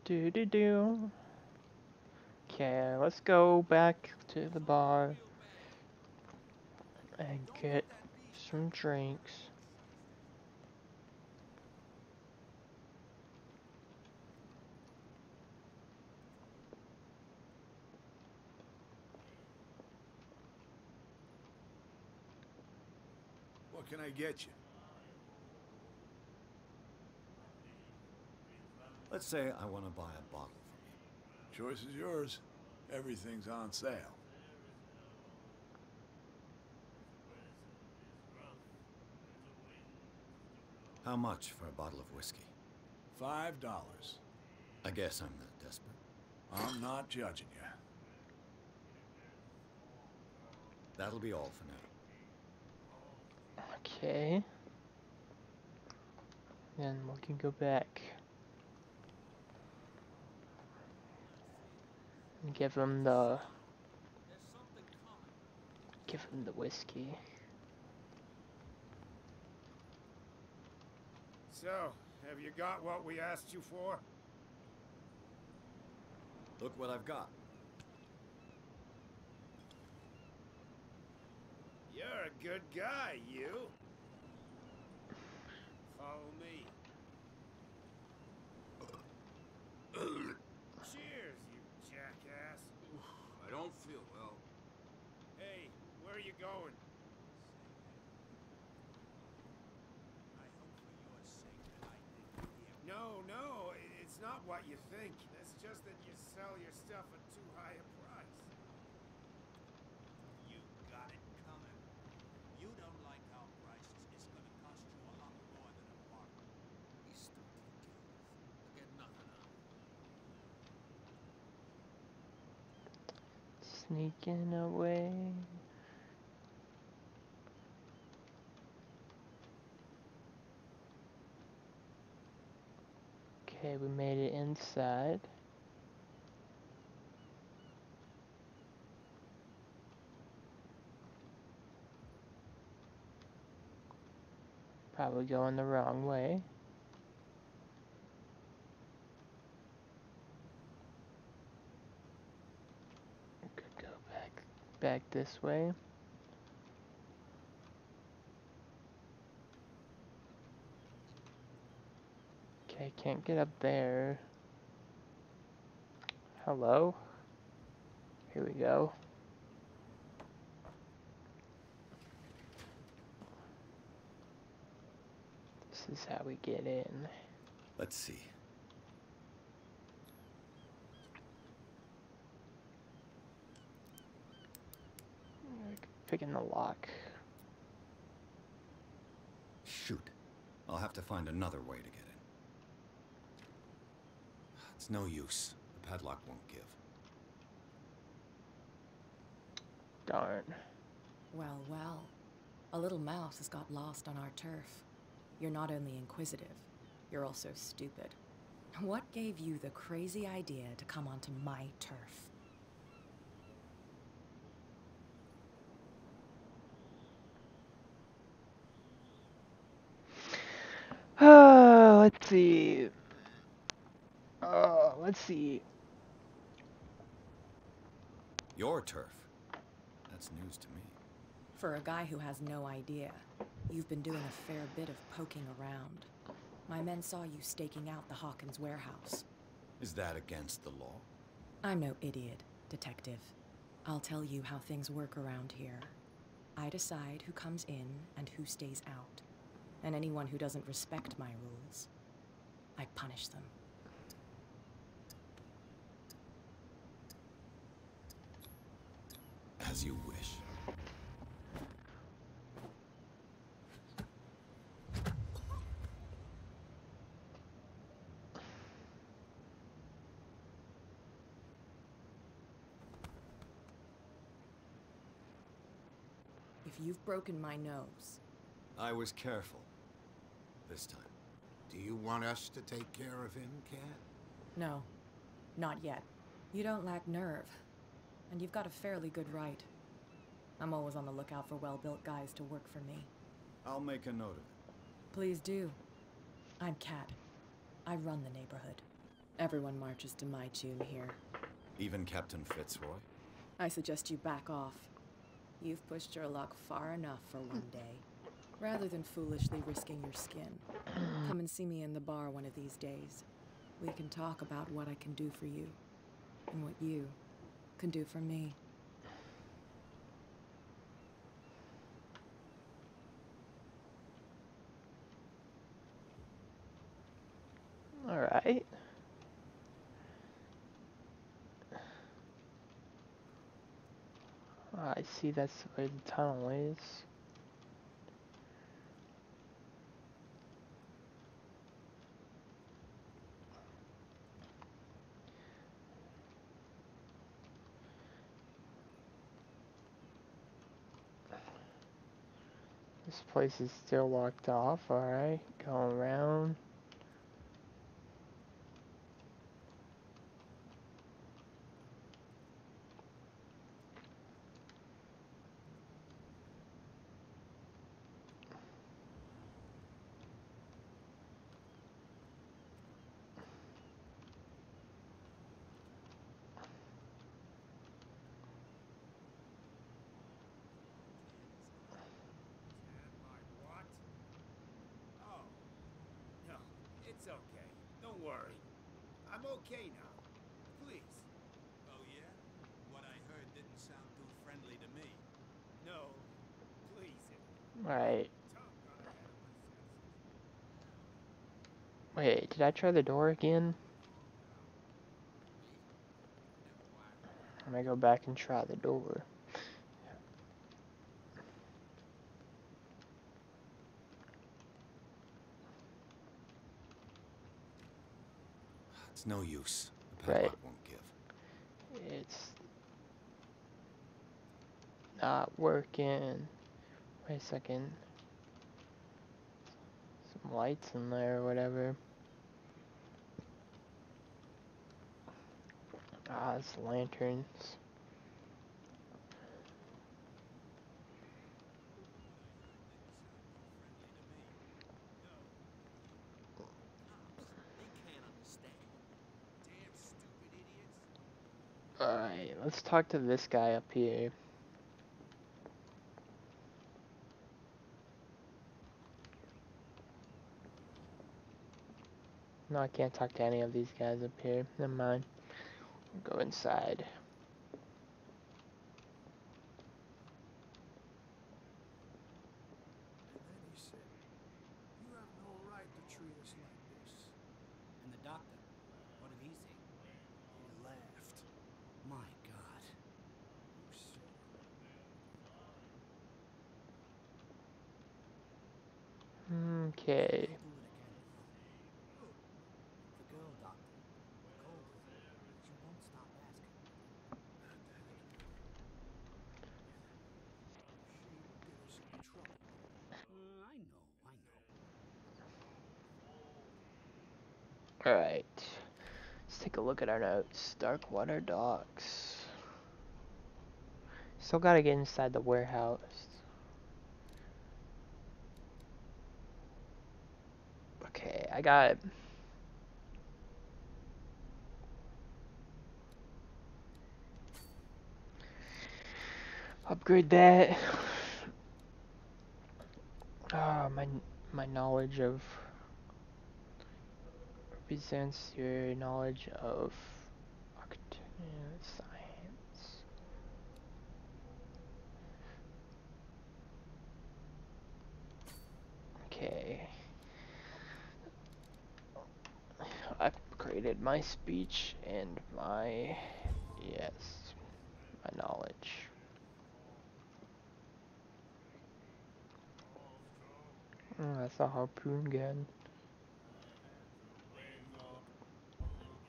Do do do. Okay, let's go back to the bar and get some drinks.
What can I get you?
Let's say I want to buy a bottle from you.
Choice is yours. Everything's on sale.
How much for a bottle of whiskey?
$5.
I guess I'm not desperate.
I'm not judging you.
That'll be all for now.
Okay. Then we can go back and give him the whiskey.
So, have you got what we asked you for?
Look what I've got.
You're a good guy, you. Follow me. Cheers, you jackass.
I don't feel well.
Hey, where are you going?
I hope for your sake that I didn't hear.
No, it's not what you think. It's just that you sell your stuff at too high a price.
You got it coming. You don't like our prices. It's gonna cost you a lot more than a bottle.
He's stuck to the gills. I get nothing out of it.
Sneaking away. Okay, we made it inside. Probably going the wrong way. Could go back this way. Okay, can't get up there. Hello? Here we go. This is how we get in.
Let's see.
Picking the lock.
Shoot. I'll have to find another way to get in. It's no use. The padlock won't give.
Darn.
Well, well. A little mouse has got lost on our turf. You're not only inquisitive, you're also stupid. What gave you the crazy idea to come onto my turf?
Let's see. Let's see.
Your turf? That's news to me.
For a guy who has no idea, you've been doing a fair bit of poking around. My men saw you staking out the Hawkins warehouse.
Is that against the law?
I'm no idiot, detective. I'll tell you how things work around here. I decide who comes in and who stays out. And anyone who doesn't respect my rules, I punish them.
As you wish.
you've broken my nose.
I was careful. This time.
Do you want us to take care of him, Cat?
No, not yet. You don't lack nerve, and you've got a fairly good right. I'm always on the lookout for well-built guys to work for me.
I'll make a note of it.
Please do. I'm Kat. I run the neighborhood. Everyone marches to my tune here.
Even Captain Fitzroy?
I suggest you back off. You've pushed your luck far enough for one day. Rather than foolishly risking your skin, come and see me in the bar one of these days. We can talk about what I can do for you, and what you can do for me.
Alright. I see that's where the tunnel is. This place is still locked off, alright. Going around.
What? Oh. No, it's okay. Don't worry. I'm okay now. Please.
Oh, yeah? What I heard didn't sound too friendly to me.
No. Please.
Alright.
Tongue got ahead of my senses.
Wait, did I try the door again? I'm gonna go back and try the door.
It's no use. The
Right.
padlock won't give.
It's not working. Wait a second. Some lights in there or whatever. Ah, it's lanterns.
They can't understand.
Damn stupid idiots.
Alright, let's talk to this guy up here. No, I can't talk to any of these guys up here. Never mind. Go inside.
And then he said, "You have no right to treat us like this."
And the doctor, what did he say?
He laughed.
My God.
Who said it?
Okay.
I'll do it again.
Who?
The girl doctor. Cold. She won't stop asking.
She'll get us into trouble.
I know, I know.
Alright. Let's take a look at our notes. Darkwater Docks. Still gotta get inside the warehouse. Okay, I got upgrade that. My knowledge of represents your knowledge of science. Okay. I upgraded my speech and my my knowledge. That's a harpoon gun.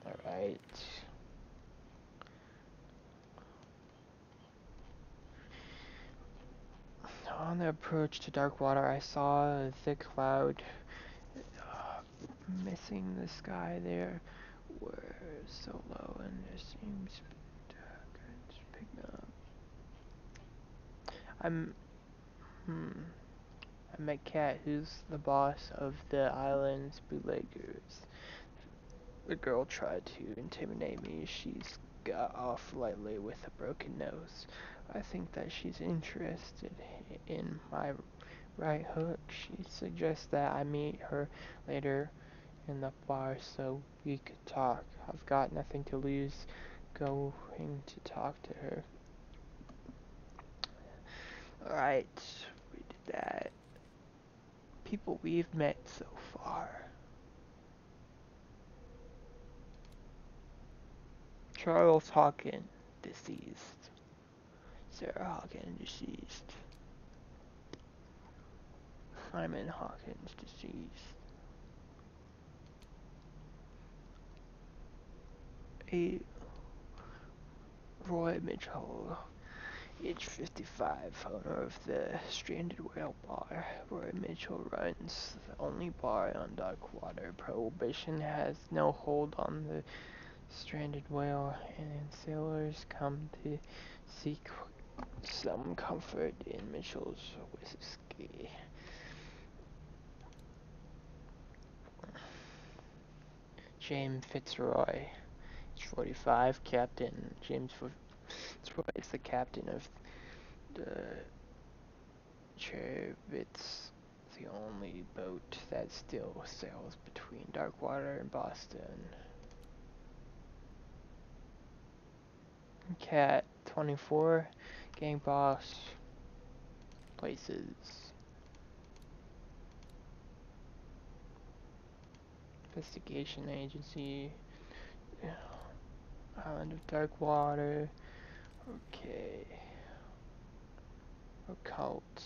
Alright. On the approach to Darkwater, I saw a thick cloud missing the sky there. Were so low, and there seems to be picking up. I'm I met Kat, who's the boss of the island's bootleggers. The girl tried to intimidate me. She's got off lightly with a broken nose. I think that she's interested in my right hook. She suggests that I meet her later in the bar so we could talk. I've got nothing to lose going to talk to her. Alright, we did that. People we've met so far. Charles Hawkins, deceased. Sarah Hawkins, deceased. Simon Hawkins, deceased. A Roy Mitchell, age 55, owner of the Stranded Whale Bar. Roy Mitchell runs the only bar on Darkwater. Prohibition has no hold on the stranded whale, and sailors come to seek some comfort in Mitchell's whiskey. James Fitzroy, age 45, Captain. James Fitzroy is the captain of the Cherubics, the only boat that still sails between Darkwater and Boston. Cat, 24, gang boss, places. Investigation agency, Island of Darkwater, okay. Occult.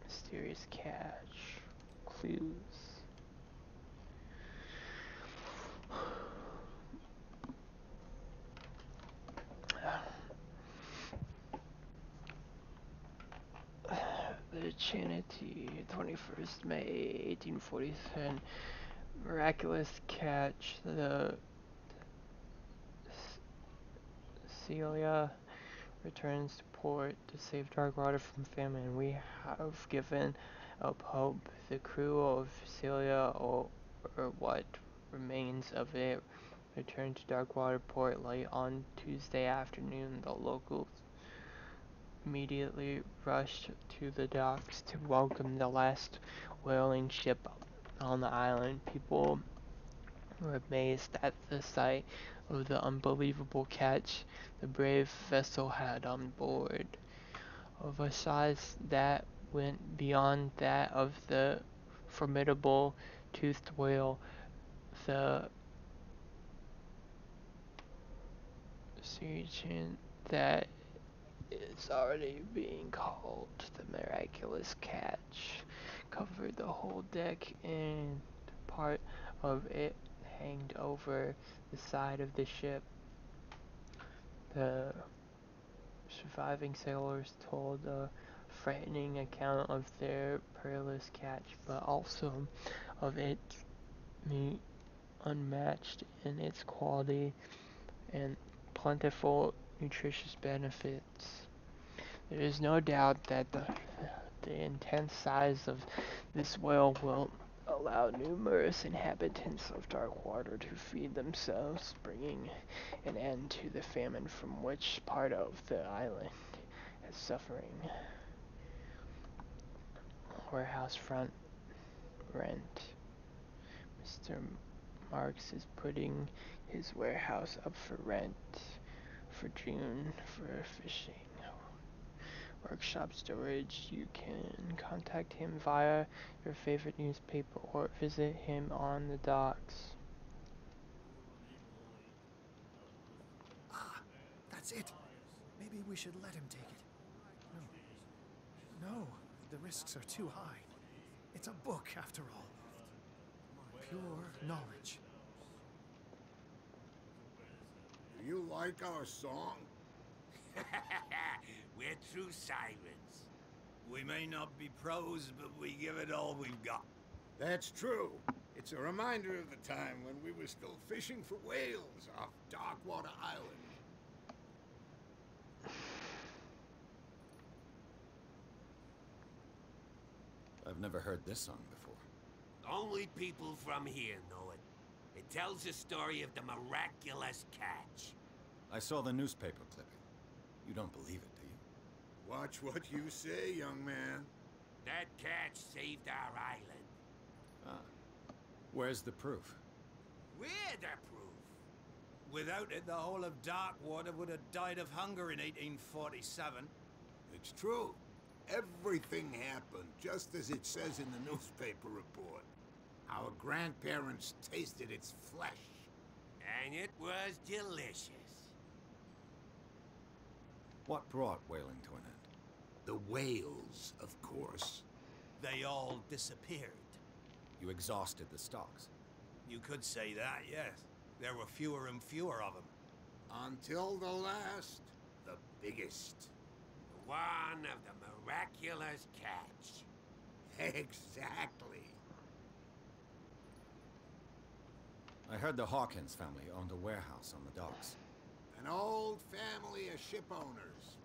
Mysterious catch. Clues. The Chanity, 21st May, 1847. Miraculous catch. The Celia returns to port to save Darkwater from famine. We have given up hope. The crew of Celia, or what remains of it, returned to Darkwater port late on Tuesday afternoon. The locals immediately rushed to the docks to welcome the last whaling ship on the island. People were amazed at the sight of the unbelievable catch the brave vessel had on board, of a size that went beyond that of the formidable toothed whale. The sea urchin that is already being called the miraculous catch covered the whole deck, and part of it hanged over the side of the ship. The surviving sailors told a frightening account of their perilous catch, but also of its meat unmatched in its quality and plentiful nutritious benefits. There is no doubt that the intense size of this whale will allow numerous inhabitants of Darkwater to feed themselves, bringing an end to the famine from which part of the island is suffering. Warehouse front rent. Mr. Marks is putting his warehouse up for rent for June for fishing. Workshop storage. You can contact him via your favorite newspaper or visit him on the docks.
Ah, that's it. Maybe we should let him take it. No. No, the risks are too high. It's a book, after all. Pure knowledge.
Do you like our song?
We're true sirens. We may not be pros, but we give it all we've got.
That's true. It's a reminder of the time when we were still fishing for whales off Darkwater Island.
I've never heard this song before.
Only people from here know it. It tells the story of the miraculous catch.
I saw the newspaper clipping. You don't believe it, do you?
Watch what you say, young man.
That catch saved our island.
Ah. Where's the proof?
We're the proof.
Without it, the whole of Darkwater would have died of hunger in 1847.
It's true. Everything happened just as it says in the newspaper report. Our grandparents tasted its flesh.
And it was delicious.
What brought whaling to an end?
The whales, of course.
They all disappeared.
You exhausted the stocks.
You could say that, yes. There were fewer and fewer of them.
Until the last, the biggest.
The one of the miraculous catch.
Exactly.
I heard the Hawkins family owned a warehouse on the docks.
An old family of ship owners.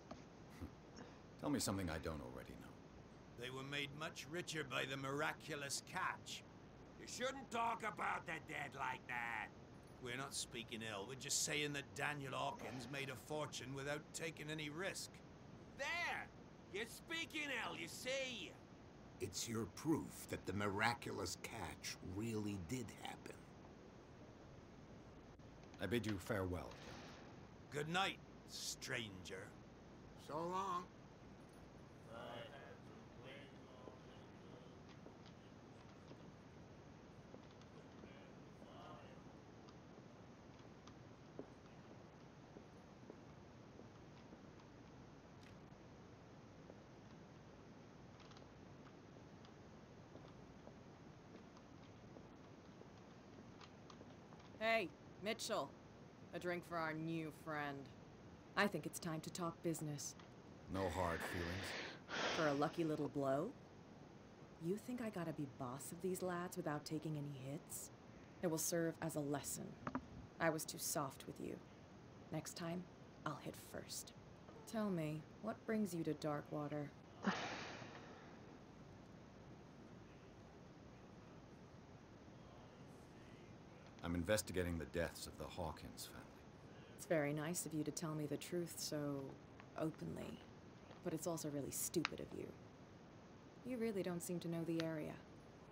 Tell me something I don't already know.
They were made much richer by the miraculous catch.
You shouldn't talk about the dead like that.
We're not speaking ill. We're just saying that Daniel Hawkins made a fortune without taking any risk.
There! You're speaking ill, you see.
It's your proof that the miraculous catch really did happen.
I bid you farewell.
Good night, stranger.
So long.
Hey, Mitchell. A drink for our new friend. I think it's time to talk business.
No hard feelings.
For a lucky little blow? You think I gotta be boss of these lads without taking any hits? It will serve as a lesson. I was too soft with you. Next time, I'll hit first. Tell me, what brings you to Darkwater?
I'm investigating the deaths of the Hawkins family.
It's very nice of you to tell me the truth so openly, but it's also really stupid of you. You really don't seem to know the area.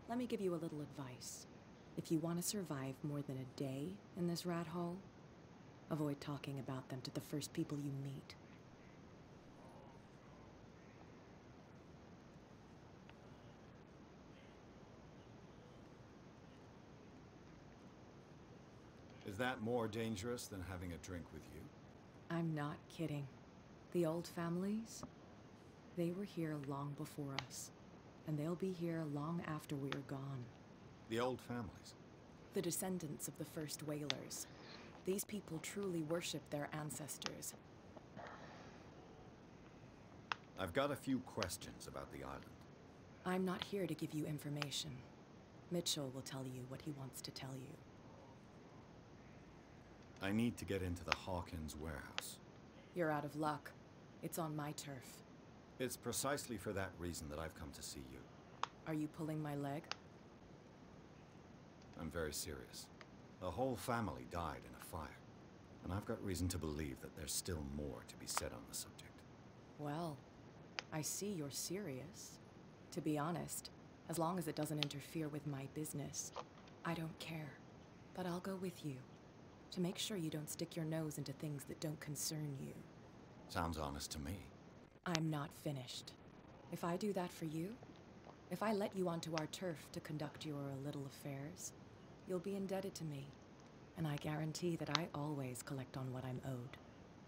Let me give you a little advice. If you want to survive more than a day in this rat hole, avoid talking about them to the first people you meet.
Is that more dangerous than having a drink with you?
I'm not kidding. The old families, they were here long before us, and they'll be here long after we're gone.
The old families?
The descendants of the first whalers. These people truly worship their ancestors.
I've got a few questions about the island.
I'm not here to give you information. Mitchell will tell you what he wants to tell you.
I need to get into the Hawkins warehouse.
You're out of luck. It's on my turf.
It's precisely for that reason that I've come to see you.
Are you pulling my leg?
I'm very serious. The whole family died in a fire, and I've got reason to believe that there's still more to be said on the subject.
Well, I see you're serious. To be honest, as long as it doesn't interfere with my business, I don't care. But I'll go with you, to make sure you don't stick your nose into things that don't concern you.
Sounds honest to me.
I'm not finished. If I do that for you, if I let you onto our turf to conduct your little affairs, you'll be indebted to me, and I guarantee that I always collect on what I'm owed.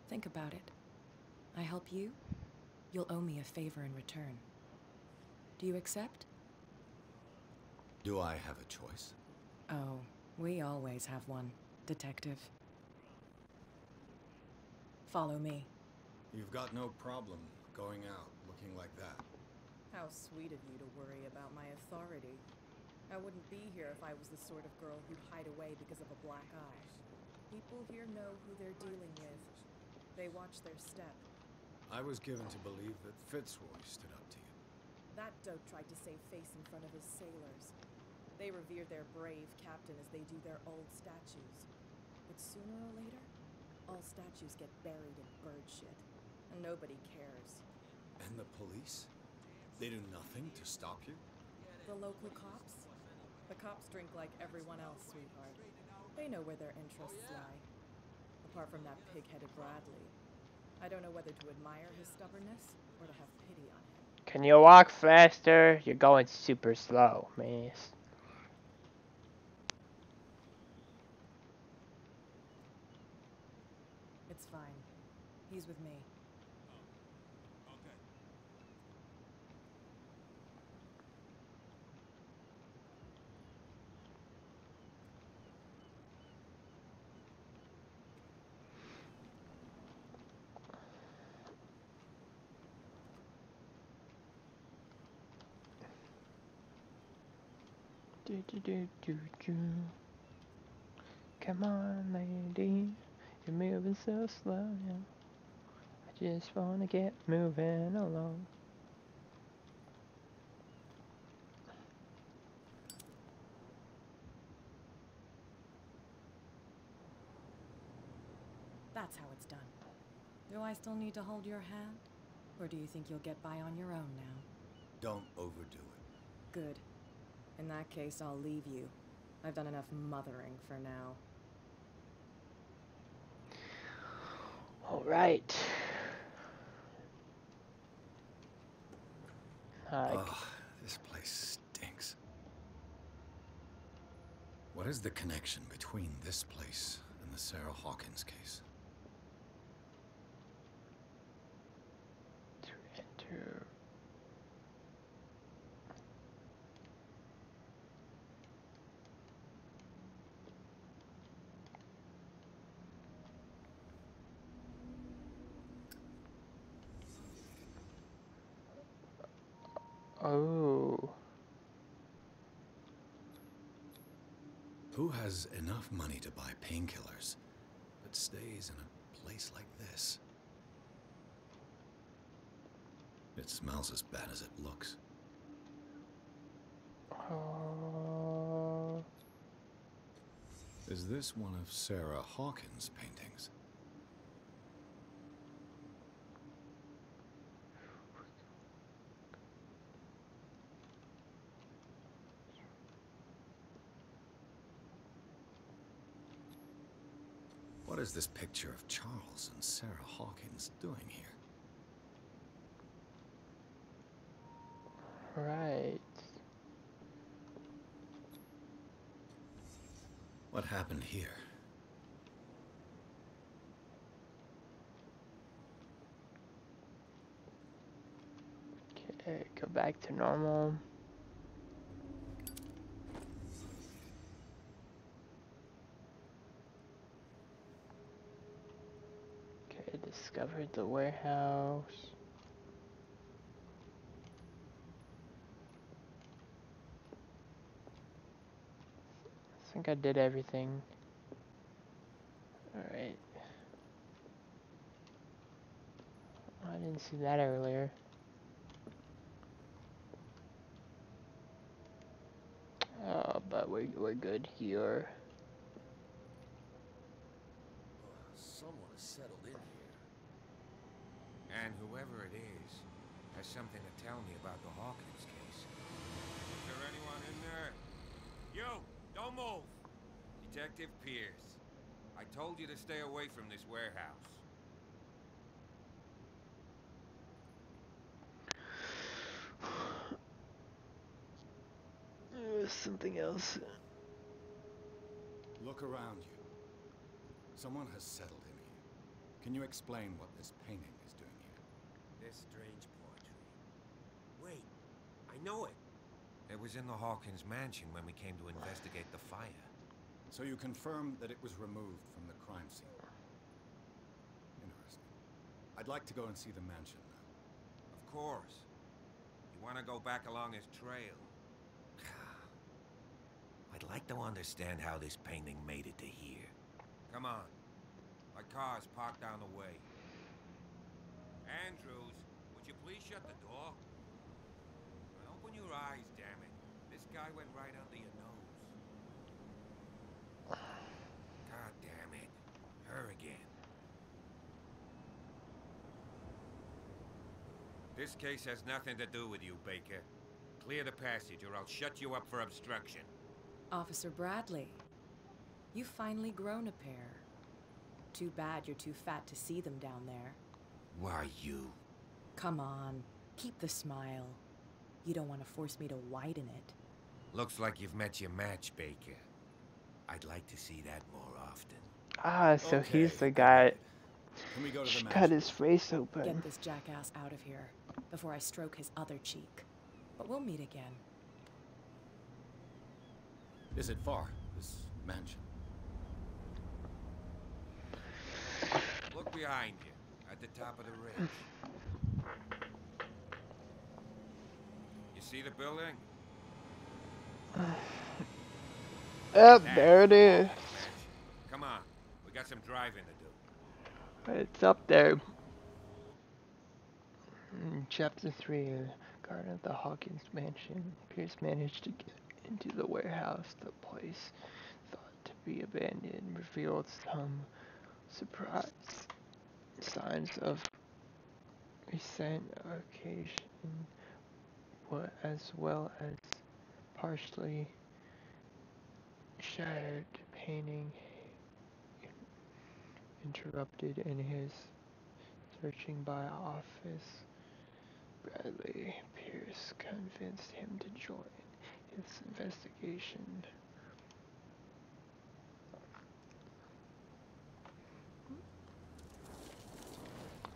Think about it. I help you, you'll owe me a favor in return. Do you accept?
Do I have a choice?
Oh, we always have one, Detective. Follow me.
You've got no problem going out looking like that.
How sweet of you to worry about my authority. I wouldn't be here if I was the sort of girl who'd hide away because of a black eye. People here know who they're dealing with. They watch their step.
I was given to believe that Fitzroy stood up to you.
That dope tried to save face in front of his sailors. They revere their brave captain as they do their old statues. But sooner or later, all statues get buried in bird shit. And nobody cares.
And the police? They do nothing to stop you?
The local cops? The cops drink like everyone else, sweetheart. They know where their interests lie. Apart from that pig-headed Bradley. I don't know whether to admire his stubbornness or to have pity on him.
Can you walk faster? You're going super slow, miss.
It's fine. He's with me.
Okay.
Do, do, do, do, do. Come on, lady. You're moving so slow now. I just wanna get moving along.
That's how it's done. Do I still need to hold your hand? Or do you think you'll get by on your own now?
Don't overdo it.
Good. In that case, I'll leave you. I've done enough mothering for now.
Alright.
Ugh, this place stinks. What is the connection between this place and the Sarah Hawkins case?
To enter. Oh.
Who has enough money to buy painkillers, but stays in a place like this? It smells as bad as it looks. Is this one of Sarah Hawkins' paintings? What is this picture of Charles and Sarah Hawkins doing here?
Right.
What happened here?
Okay, go back to normal. Okay, discovered the warehouse. I think I did everything. Alright. I didn't see that earlier. But we're good here.
Someone has settled in here. And whoever it is has something to tell me about the Hawkins case. Is there anyone in there? You! Don't move! Detective Pierce. I told you to stay away from this warehouse.
Something else.
Look around you. Someone has settled in here. Can you explain what this painting is doing here?
This strange poetry. Wait, I know it. It was in the Hawkins mansion when we came to investigate the fire.
So you confirm that it was removed from the crime scene. Interesting. I'd like to go and see the mansion now.
Of course. You want to go back along his trail? I'd like to understand how this painting made it to here. Come on. My car's parked down the way. Andrews, would you please shut the door? And open your eyes, damn it. This guy went right under your nose. God damn it. Her again. This case has nothing to do with you, Baker. Clear the passage or I'll shut you up for obstruction.
Officer Bradley, you've finally grown a pair. Too bad you're too fat to see them down there.
Why, you?
Come on, keep the smile. You don't want to force me to widen it.
Looks like you've met your match, Baker. I'd like to see that more often.
Ah, so
Okay,
he's the
I
guy.
get it. Can we go to the
Cut
mansion?
his face open.
Get this jackass out of here before I stroke his other cheek. But we'll meet again.
Is it far, this mansion?
Look behind you, at the top of the ridge. You see the building?
Oh, there it is.
Come on, we got some driving to do.
It's up there. Chapter 3, Garden of the Hawkins Mansion. Pierce managed to get into the warehouse. The place, thought to be abandoned, revealed some surprise signs of recent occasion, as well as partially shattered painting interrupted in his searching by office. Bradley Pierce convinced him to join his investigation.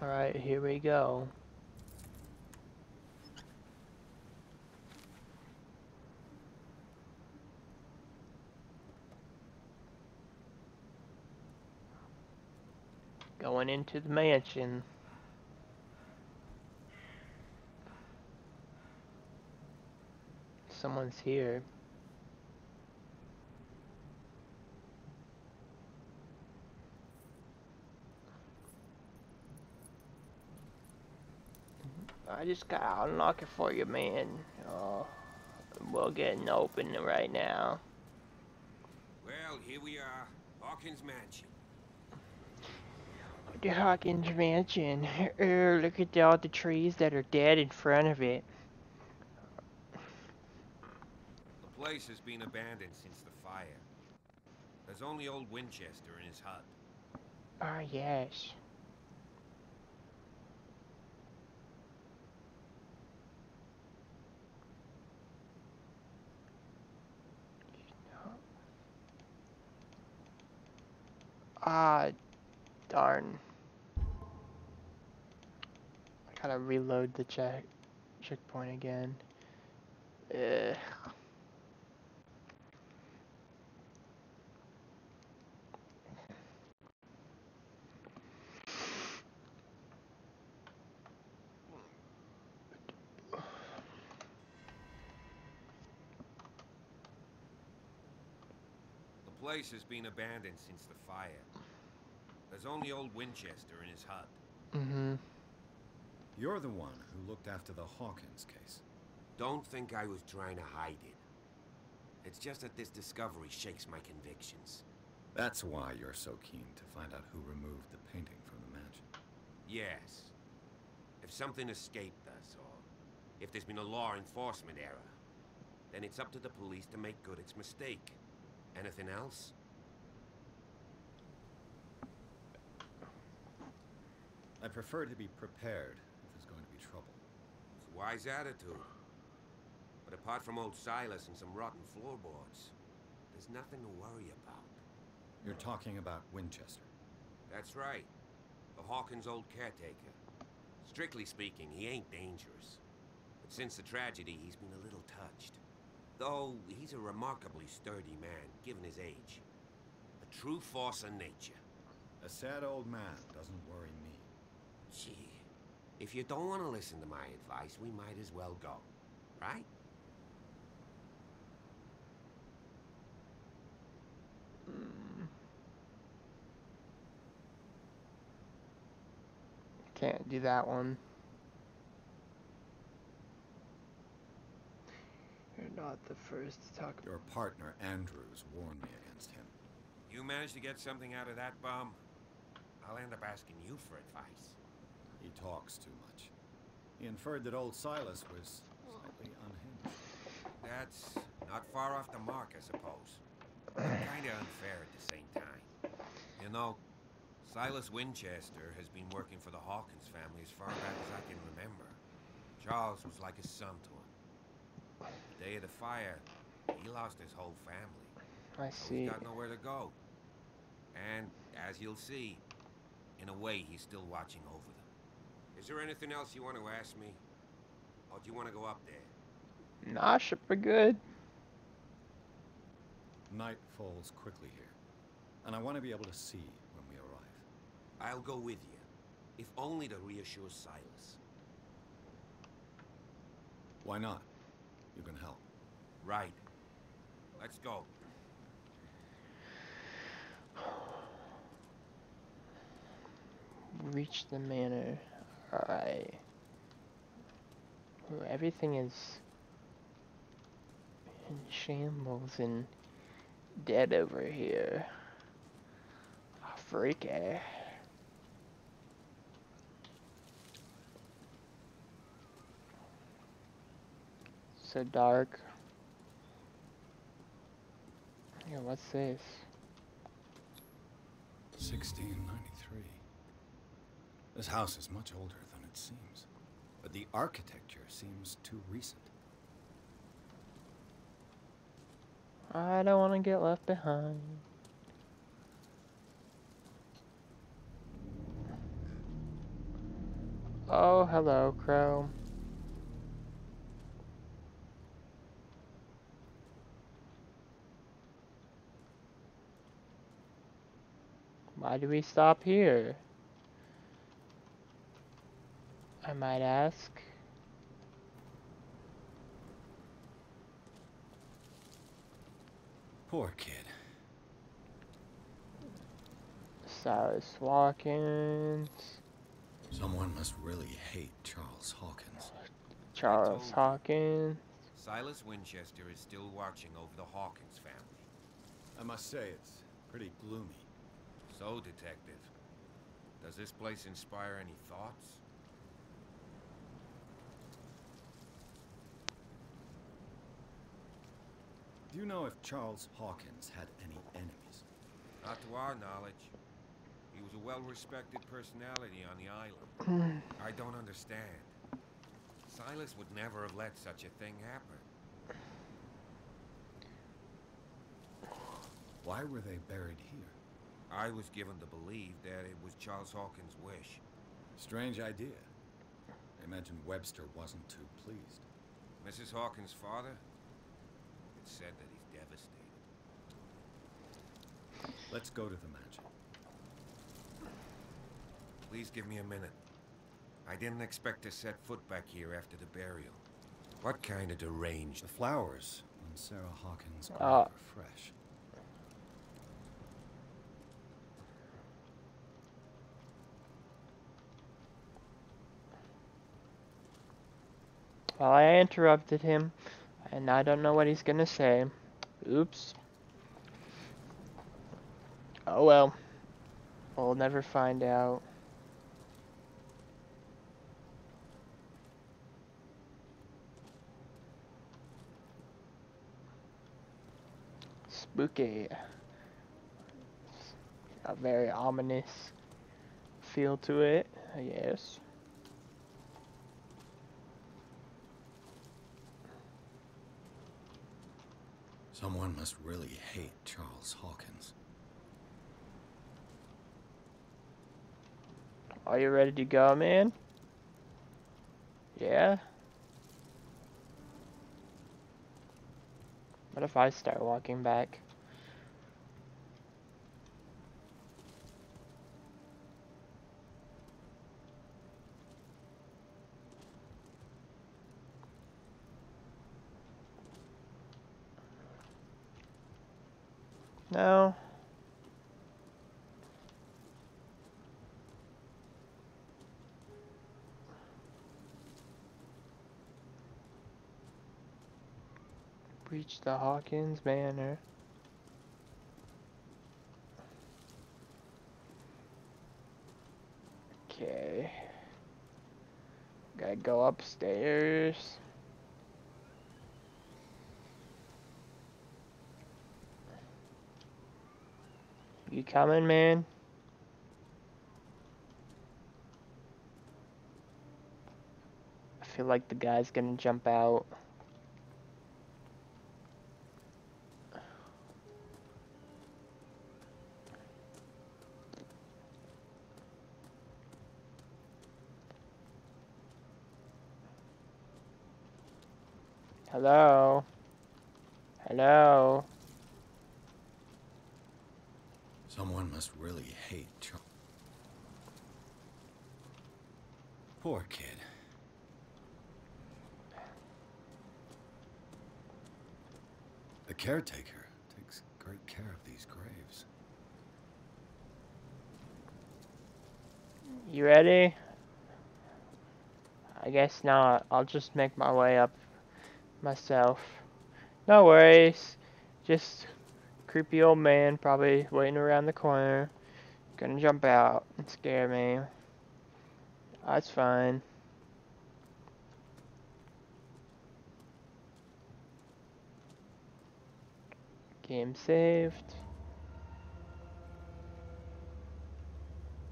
Alright, here we go. Going into the mansion. Someone's here. I just gotta unlock it for you, man. Oh, we'll get it open right now.
Well, here we are, Hawkins Mansion.
The Hawkins Mansion. Look at all the trees that are dead in front of it.
The place has been abandoned since the fire. There's only old Winchester in his hut.
Ah, yes. Ah, darn. I gotta reload the checkpoint again. Ugh.
The place has been abandoned since the fire. There's only old Winchester in his hut.
Mm-hmm.
You're the one who looked after the Hawkins case.
Don't think I was trying to hide it. It's just that this discovery shakes my convictions.
That's why you're so keen to find out who removed the painting from the mansion.
Yes. If something escaped us, or if there's been a law enforcement error, then it's up to the police to make good its mistake. Anything else?
I prefer to be prepared if there's going to be trouble.
It's a wise attitude. But apart from old Silas and some rotten floorboards, there's nothing to worry about.
You're talking about Winchester.
That's right. The Hawkins' old caretaker. Strictly speaking, he ain't dangerous. But since the tragedy, he's been a little touched. Though, he's a remarkably sturdy man, given his age. A true force of nature.
A sad old man doesn't worry me.
Gee, if you don't want to listen to my advice, we might as well go, right?
Can't do that one. You're not the first to talk.
Your partner, Andrews, warned me against him.
You manage to get something out of that bum, I'll end up asking you for advice.
He talks too much. He inferred that old Silas was slightly unhinged.
That's not far off the mark, I suppose. Kinda unfair at the same time. You know, Silas Winchester has been working for the Hawkins family as far back as I can remember. Charles was like a son to him. The day of the fire, he lost his whole family.
I
So
see.
he's got nowhere to go. And, as you'll see, in a way, he's still watching over them. Is there anything else you want to ask me? Or do you want to go up there?
Nah, should be good.
Night falls quickly here, and I want to be able to see when we arrive.
I'll go with you, if only to reassure Silas.
Why not? You can help.
Right. Let's go.
Reach the manor. Alright. Everything is in shambles and dead over here. Oh, freaky. So dark. Yeah, what's this?
1693. This house is much older than it seems, but the architecture seems too recent.
I don't want to get left behind. Oh, hello, Crow. Why do we stop here? I might ask.
Poor kid.
Silas Hawkins.
Someone must really hate Charles Hawkins.
Charles Hawkins.
Silas Winchester is still watching over the Hawkins family.
I must say, it's pretty gloomy.
So, Detective, does this place inspire any thoughts?
Do you know if Charles Hawkins had any enemies?
Not to our knowledge. He was a well-respected personality on the island. I don't understand. Silas would never have let such a thing happen.
Why were they buried here?
I was given to believe that it was Charles Hawkins' wish.
Strange idea. I imagine Webster wasn't too pleased.
Mrs. Hawkins' father? It's said that he's devastated.
Let's go to the mansion.
Please give me a minute. I didn't expect to set foot back here after the burial. What kind of deranged...
The flowers on Sarah Hawkins' grave
Ah.
are fresh.
Well, I interrupted him, and I don't know what he's gonna say. Oops. Oh well. We'll never find out. Spooky. A very ominous feel to it, I guess.
Someone must really hate Charles Hawkins.
Are you ready to go, man? Yeah? What if I start walking back? No. Reach the Hawkins Manor. Okay. Gotta go upstairs. You coming, man? I feel like the guy's gonna jump out. Hello? Hello?
Someone must really hate Charlie. Poor kid. The caretaker takes great care of these graves.
You ready? I guess not. I'll just make my way up myself. No worries. Just creepy old man probably waiting around the corner. Gonna jump out and scare me. That's fine. Game saved.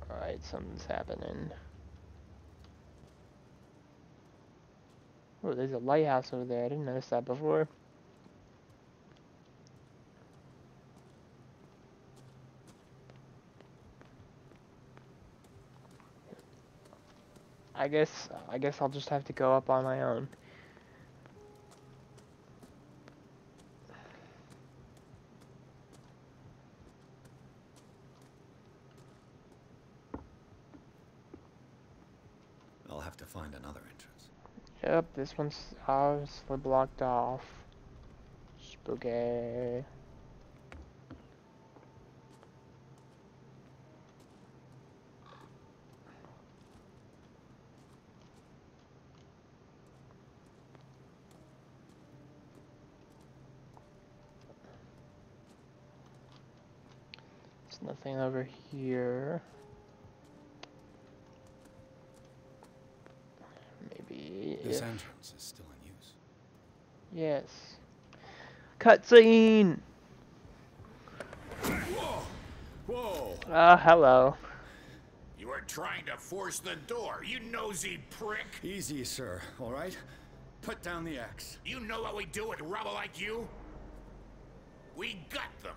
Alright, something's happening. Oh, there's a lighthouse over there. I didn't notice that before. I guess I'll just have to go up on my own.
I'll have to find another entrance.
Yep, this one's obviously blocked off. Spooky. There's nothing over here. Maybe
This
if...
entrance is still in use.
Yes. Cutscene!
Whoa! Whoa!
Ah, hello.
You were trying to force the door, you nosy prick!
Easy, sir, all right? Put down the axe.
You know what we do with rubble like you? We gut them.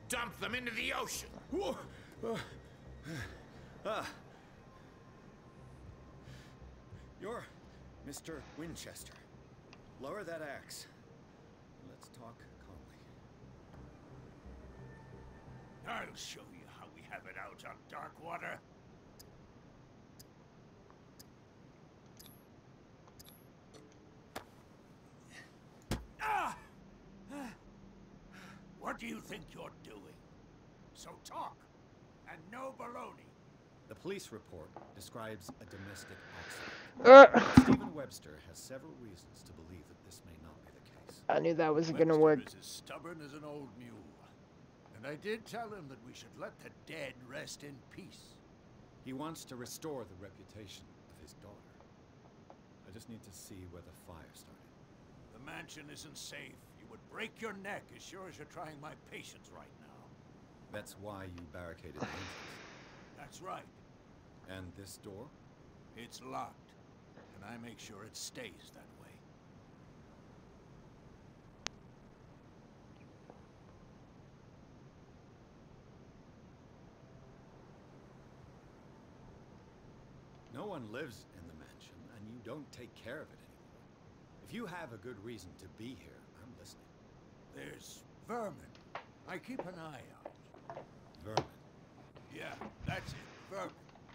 Dump them into the ocean.
Whoa! You're Mr. Winchester. Lower that axe. Let's talk calmly.
I'll show you how we have it out on Darkwater. What do you think you're doing? So talk, and no baloney.
The police report describes a domestic accident. Stephen Webster has several reasons to believe that this may not be the case.
I knew that wasn't gonna
Webster
work.
is as stubborn as an old mule. And I did tell him that we should let the dead rest in peace.
He wants to restore the reputation of his daughter. I just need to see where the fire started.
The mansion isn't safe. You would break your neck as sure as you're trying my patience right now.
That's why you barricaded the entrance.
That's right.
And this door?
It's locked, and I make sure it stays that way.
No one lives in the mansion, and you don't take care of it anymore. If you have a good reason to be here, I'm listening.
There's vermin. I keep an eye out.
Vermin.
Yeah, that's it. Vermin.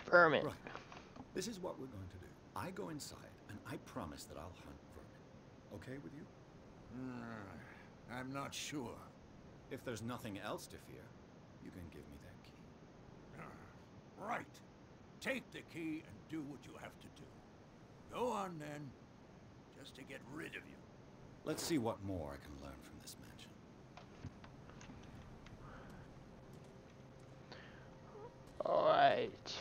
Vermin.
Right. This is what we're going to do. I go inside, and I promise that I'll hunt vermin. Okay with you?
I'm not sure.
If there's nothing else to fear, you can give me that key.
Right. Take the key and do what you have to do. Go on then, just to get rid of you.
Let's see what more I can learn from this mansion.
Alright.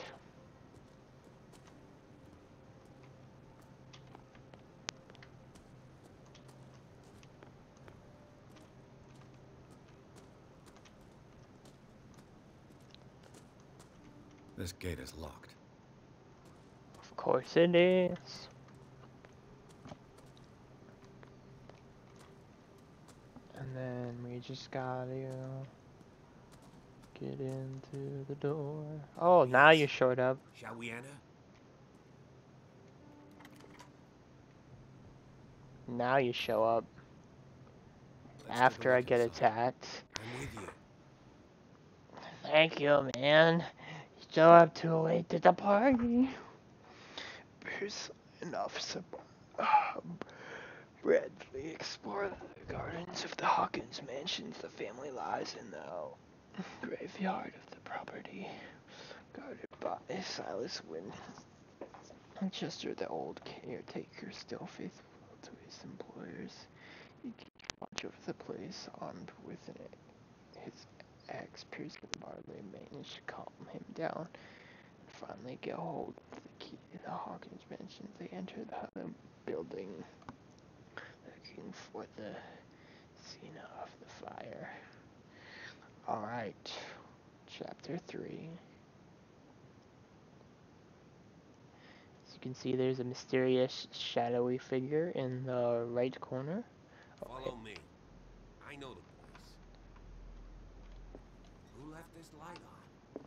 This gate is locked.
Of course it is. And then we just gotta get into the door. Oh, now you showed up.
Shall we enter?
Now you show up.
Let's take a
After I
look
get
inside.
attacked.
I'm with you.
Thank you, man. You show up too late to the party. There's enough Bradley explore the gardens of the Hawkins mansions. The family lies in the graveyard of the property, guarded by Silas Winchester, the old caretaker, still faithful to his employers. He keeps watch over the place, armed with his axe. Pierce and Barley managed to calm him down and finally get hold of the key to the Hawkins mansion. They enter the building, looking for the scene of the fire. Alright, chapter 3. As you can see, there's a mysterious, shadowy figure in the right corner.
Follow me. I know the place. Who left this light on?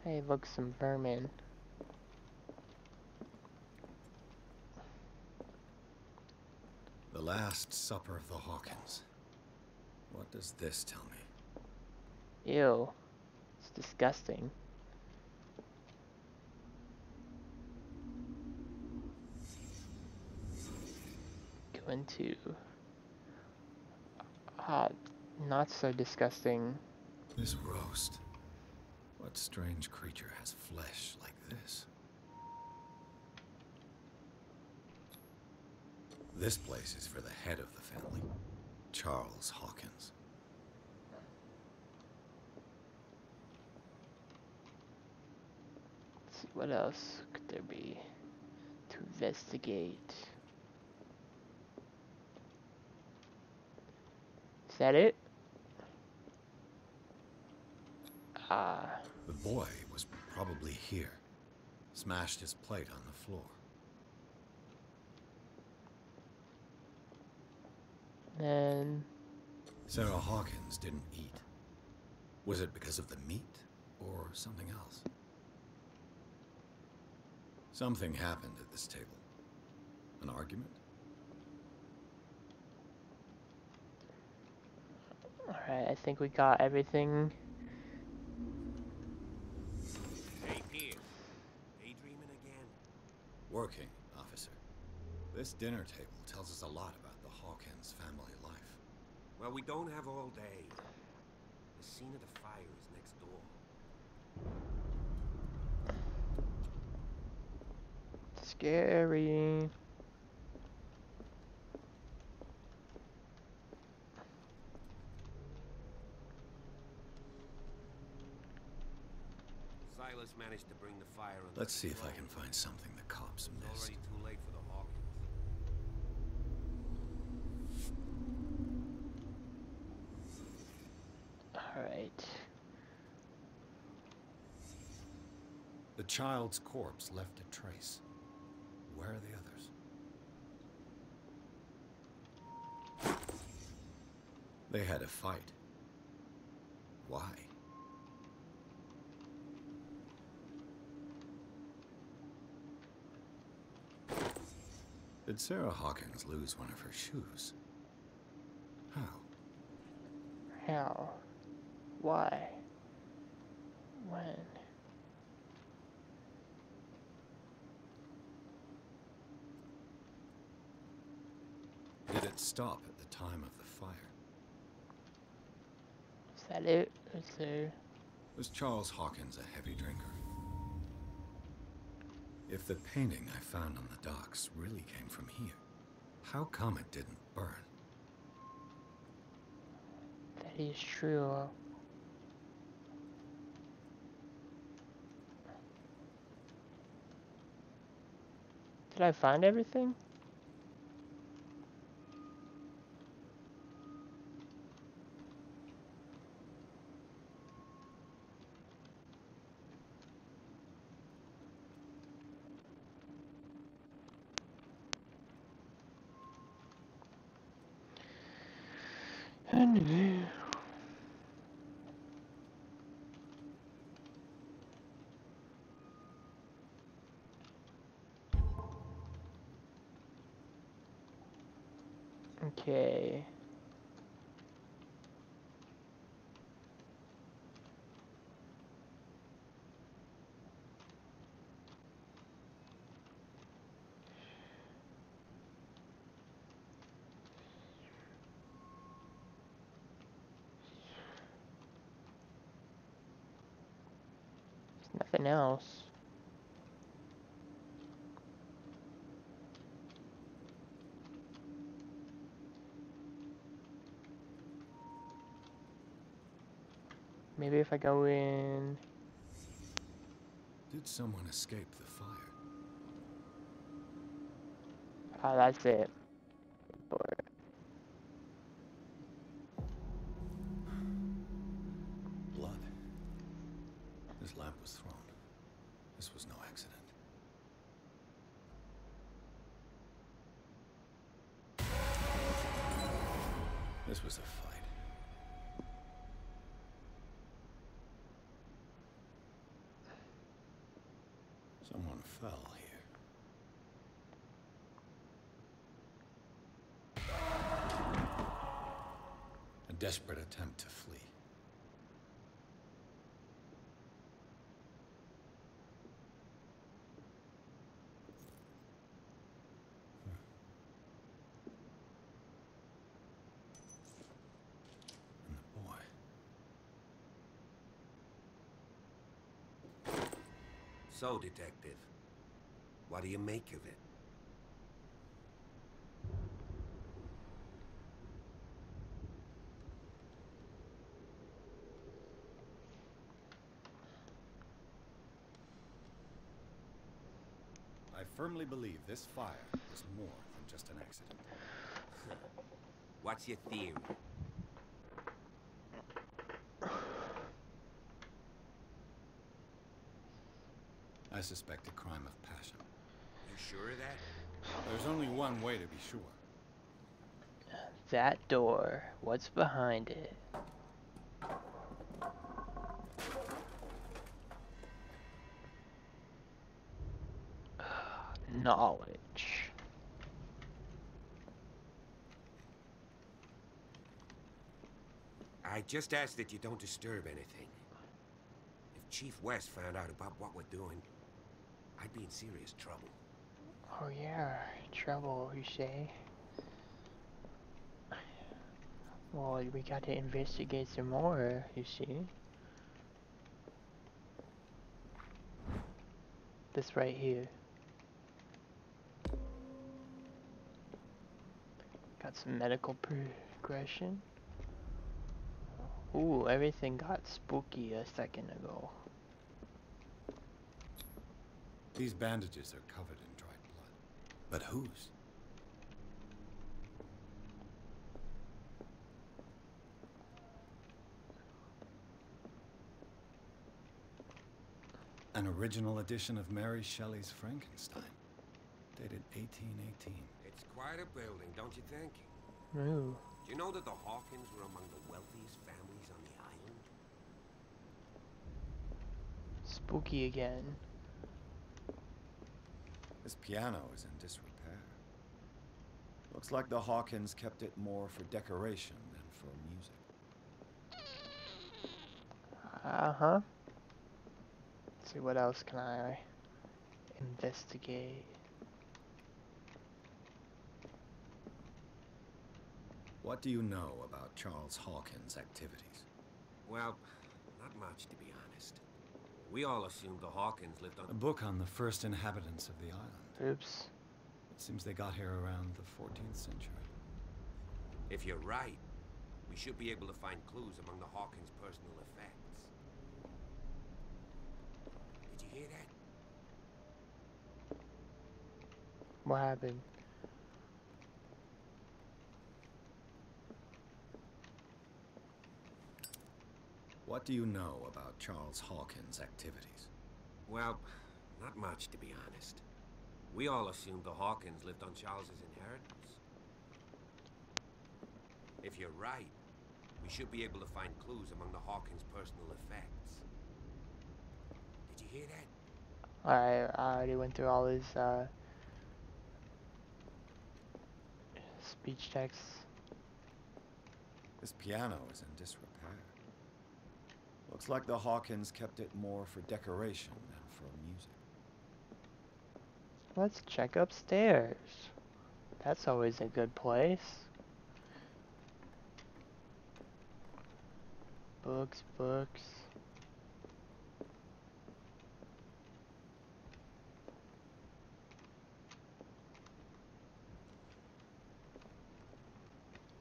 Hey, look, some vermin.
The Last Supper of the Hawkins. What does this tell me?
Ew. It's disgusting. Go into... not so disgusting.
This roast. What strange creature has flesh like this? This place is for the head of the family, Charles Hawkins.
Let's see, what else could there be to investigate? Is that it?
The boy was probably here. Smashed his plate on the floor.
Then...
Sarah Hawkins didn't eat. Was it because of the meat or something else? Something happened at this table. An argument?
Alright, I think we got everything.
Hey, Pierce. Daydreaming again?
Working, officer. This dinner table tells us a lot about the Hawkins family life.
Well, we don't have all day. The scene of the fire is next door.
Scary.
Silas managed to bring the fire under
Let's see if I
control.
can find something the cops
It's
missed.
already too late for the Hawkins.
Alright.
The child's corpse left a trace. Where are the others? They had a fight. Why? Did Sarah Hawkins lose one of her shoes? How?
How? Why? When?
it stop at the time of the fire.
Is that it? Let's see.
Was Charles Hawkins a heavy drinker? If the painting I found on the docks really came from here, how come it didn't burn?
That is true. Did I find everything? Okay. Nothing else. Maybe if I go in.
Did someone escape the fire?
Oh, that's it.
Blood. This lamp was thrown. This was no accident. This was a fight. Someone fell here. A desperate attempt to flee. And the boy.
So, Detective, what do you make of it?
I firmly believe this fire was more than just an accident.
What's your theory?
I suspect a crime of passion.
You sure of that?
There's only one way to be sure.
That door. What's behind it? Knowledge.
I just ask that you don't disturb anything. If Chief West found out about what we're doing, I'd be in serious trouble.
Oh yeah, trouble, you say? Well, we got to investigate some more, you see? This right here. Got some medical progression. Ooh, everything got spooky a second ago.
These bandages are covered in dried blood. But whose? An original edition of Mary Shelley's Frankenstein, dated 1818.
It's quite a building, don't you think?
Ooh.
Do you know that the Hawkins were among the wealthiest families on the island?
Spooky again.
This piano is in disrepair. Looks like the Hawkins kept it more for decoration than for music.
Uh-huh. Let's see, what else can I investigate?
What do you know about Charles Hawkins' activities?
Well, not much, to be honest. We all assumed the Hawkins lived on...
A book on the first inhabitants of the island.
Oops.
It seems they got here around the 14th century.
If you're right, we should be able to find clues among the Hawkins' personal effects. Did you hear that?
What happened?
What do you know about Charles Hawkins' activities?
Well, not much, to be honest. We all assumed the Hawkins lived on Charles's inheritance. If you're right, we should be able to find clues among the Hawkins' personal effects. Did you hear that?
I already went through all his speech texts.
This piano is in disrepair. Looks like the Hawkins kept it more for decoration than for music.
Let's check upstairs. That's always a good place. Books, books.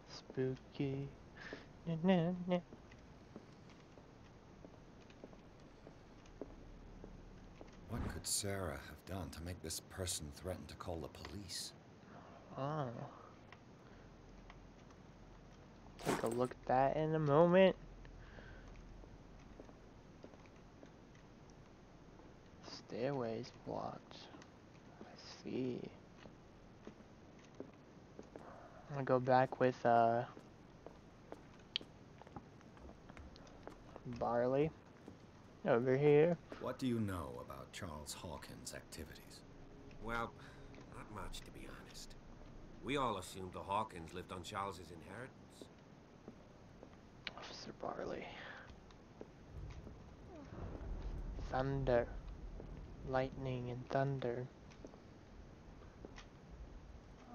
Spooky. Na, na, na.
What could Sarah have done to make this person threaten to call the police?
Oh. Take a look at that in a moment. Stairways blocked. I see. I'm gonna go back with Barley over here.
What do you know about Charles Hawkins' activities?
Well, not much, to be honest. We all assumed the Hawkins lived on Charles's inheritance.
Officer Barley. Thunder. Lightning and thunder.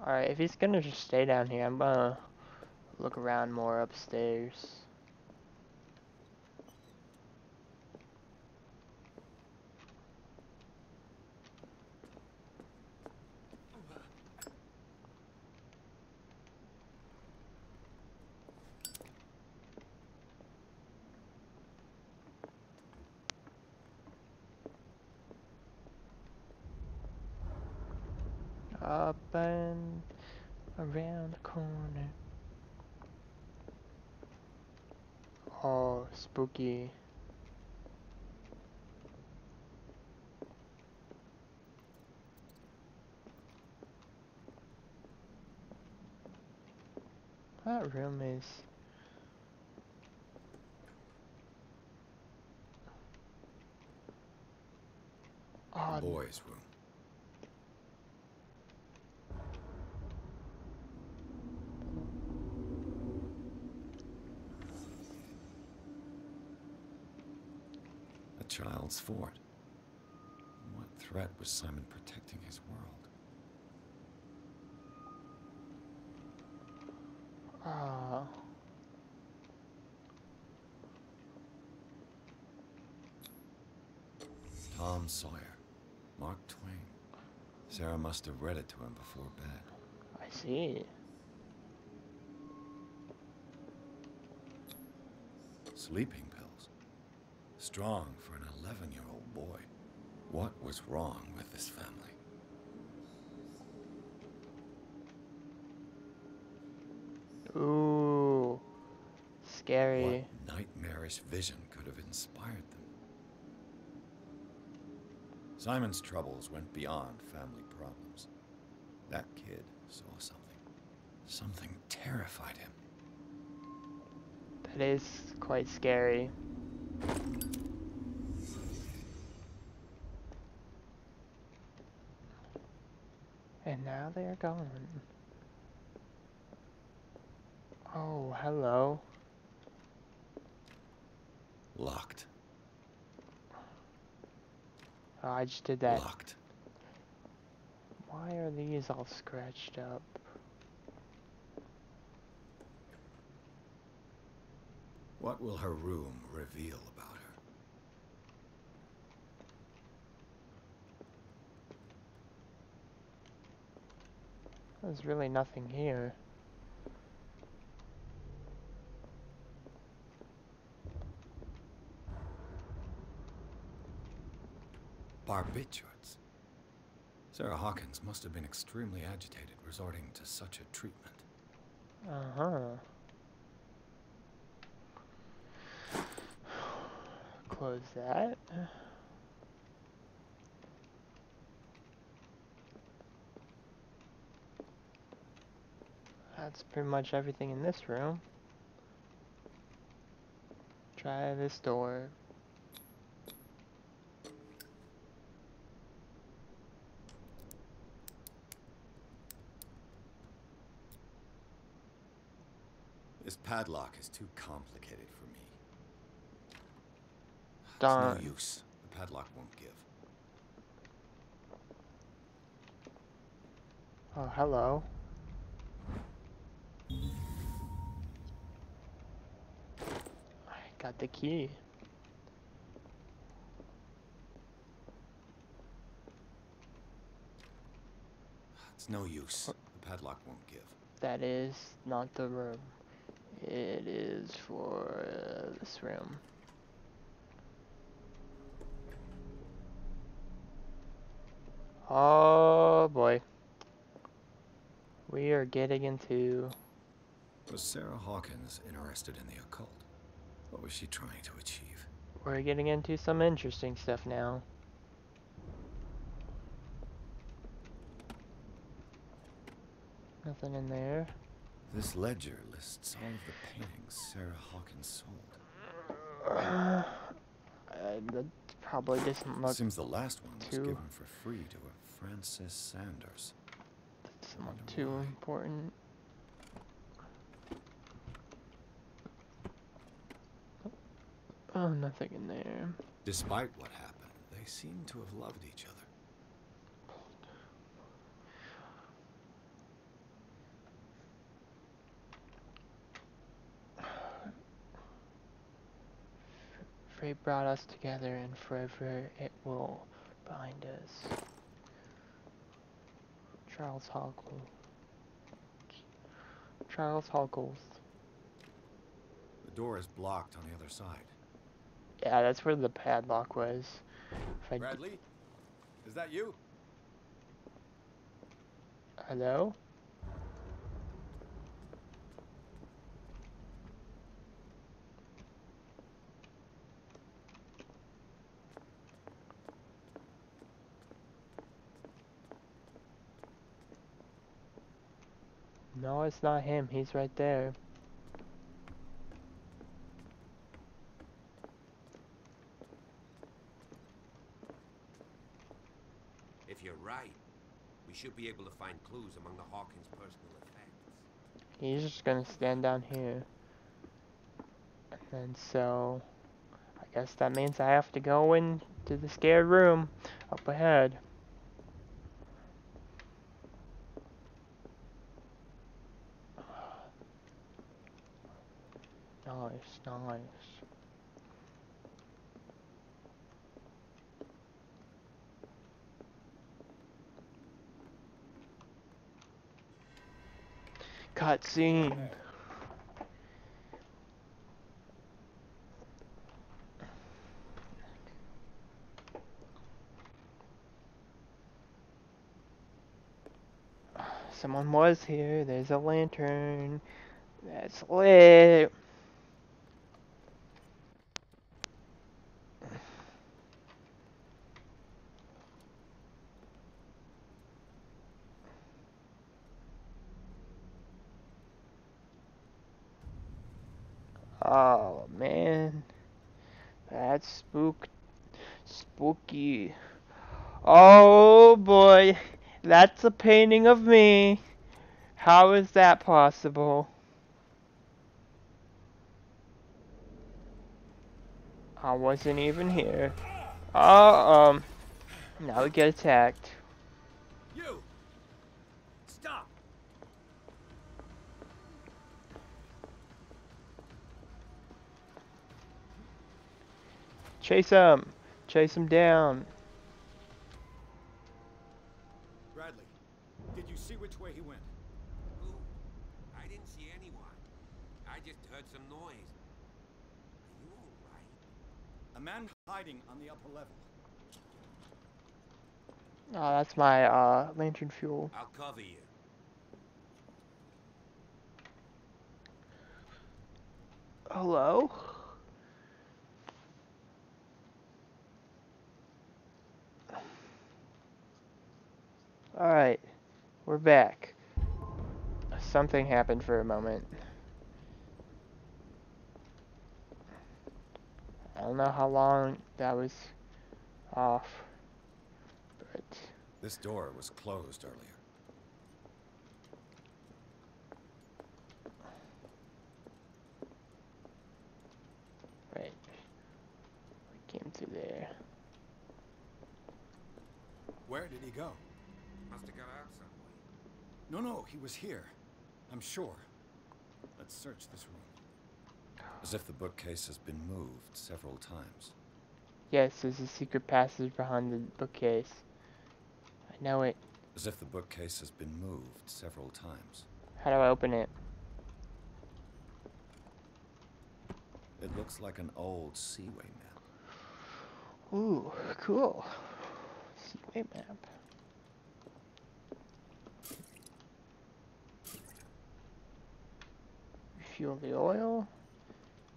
Alright, if he's gonna just stay down here, I'm gonna look around more upstairs. Up and around the corner. Oh, spooky. That room is... Oh,
Boys' room. A child's fort. What threat was Simon protecting his world?
oh.
Tom Sawyer. Mark Twain. Sarah must have read it to him before bed.
I see.
Sleeping pills. Strong for an 11-year-old boy. What was wrong with this family?
Ooh. Scary.
What nightmarish vision could have inspired them? Simon's troubles went beyond family problems. That kid saw something. Something terrified him.
That is quite scary. And now they're gone. Oh, hello.
Locked.
Oh, I just did that.
Locked.
Why are these all scratched up?
What will her room reveal about her?
There's really nothing here.
Barbiturates. Sarah Hawkins must have been extremely agitated resorting to such a treatment.
Uh-huh. Close that. That's pretty much everything in this room. Try this door.
This padlock is too complicated for me.
Darn.
It's no use. The padlock won't give.
Oh, hello. I got the key.
It's no use. The padlock won't give.
That is not the room. It is for this room. Oh boy. We are getting into...
Was Sarah Hawkins interested in the occult? What was she trying to achieve?
We're getting into some interesting stuff now. Nothing in there.
This ledger lists all of the paintings Sarah Hawkins sold.
That probably doesn't look
Seems the last one was
too...
given for free to a Francis Sanders.
Doesn't look too important. Oh, nothing in there.
Despite what happened, they seem to have loved each other.
Fate brought us together, and forever it will bind us. Charles Hoggle. Charles Hoggles.
The door is blocked on the other side.
Yeah, that's where the padlock was.
Bradley? Is that you?
Hello? No, it's not him. He's right there.
If you're right, we should be able to find clues among the Hawkins' personal effects.
He's just gonna stand down here. And so, I guess that means I have to go into the scared room up ahead. Nice, nice. Cutscene. Someone was here. There's a lantern. That's lit. Oh man, that's spooky. Oh boy, that's a painting of me. How is that possible? I wasn't even here. Now we get attacked.
You! Stop!
Chase him! Chase him down!
Bradley, did you see which way he went?
Who? I didn't see anyone. I just heard some noise. Are you all right?
A man hiding on the upper level.
Oh, that's my lantern fuel.
I'll cover you.
Hello? Alright, we're back. Something happened for a moment. I don't know how long that was off, but
This door was closed earlier.
right. We came through there.
Where did he go?
Must have got out some way.
No, he was here. I'm sure. Let's search this room. As if the bookcase has been moved several times.
Yes, there's a secret passage behind the bookcase. I know it.
As if the bookcase has been moved several times.
How do I open it?
It looks like an old seaway map.
Ooh, cool. Seaway map. Refuel the oil.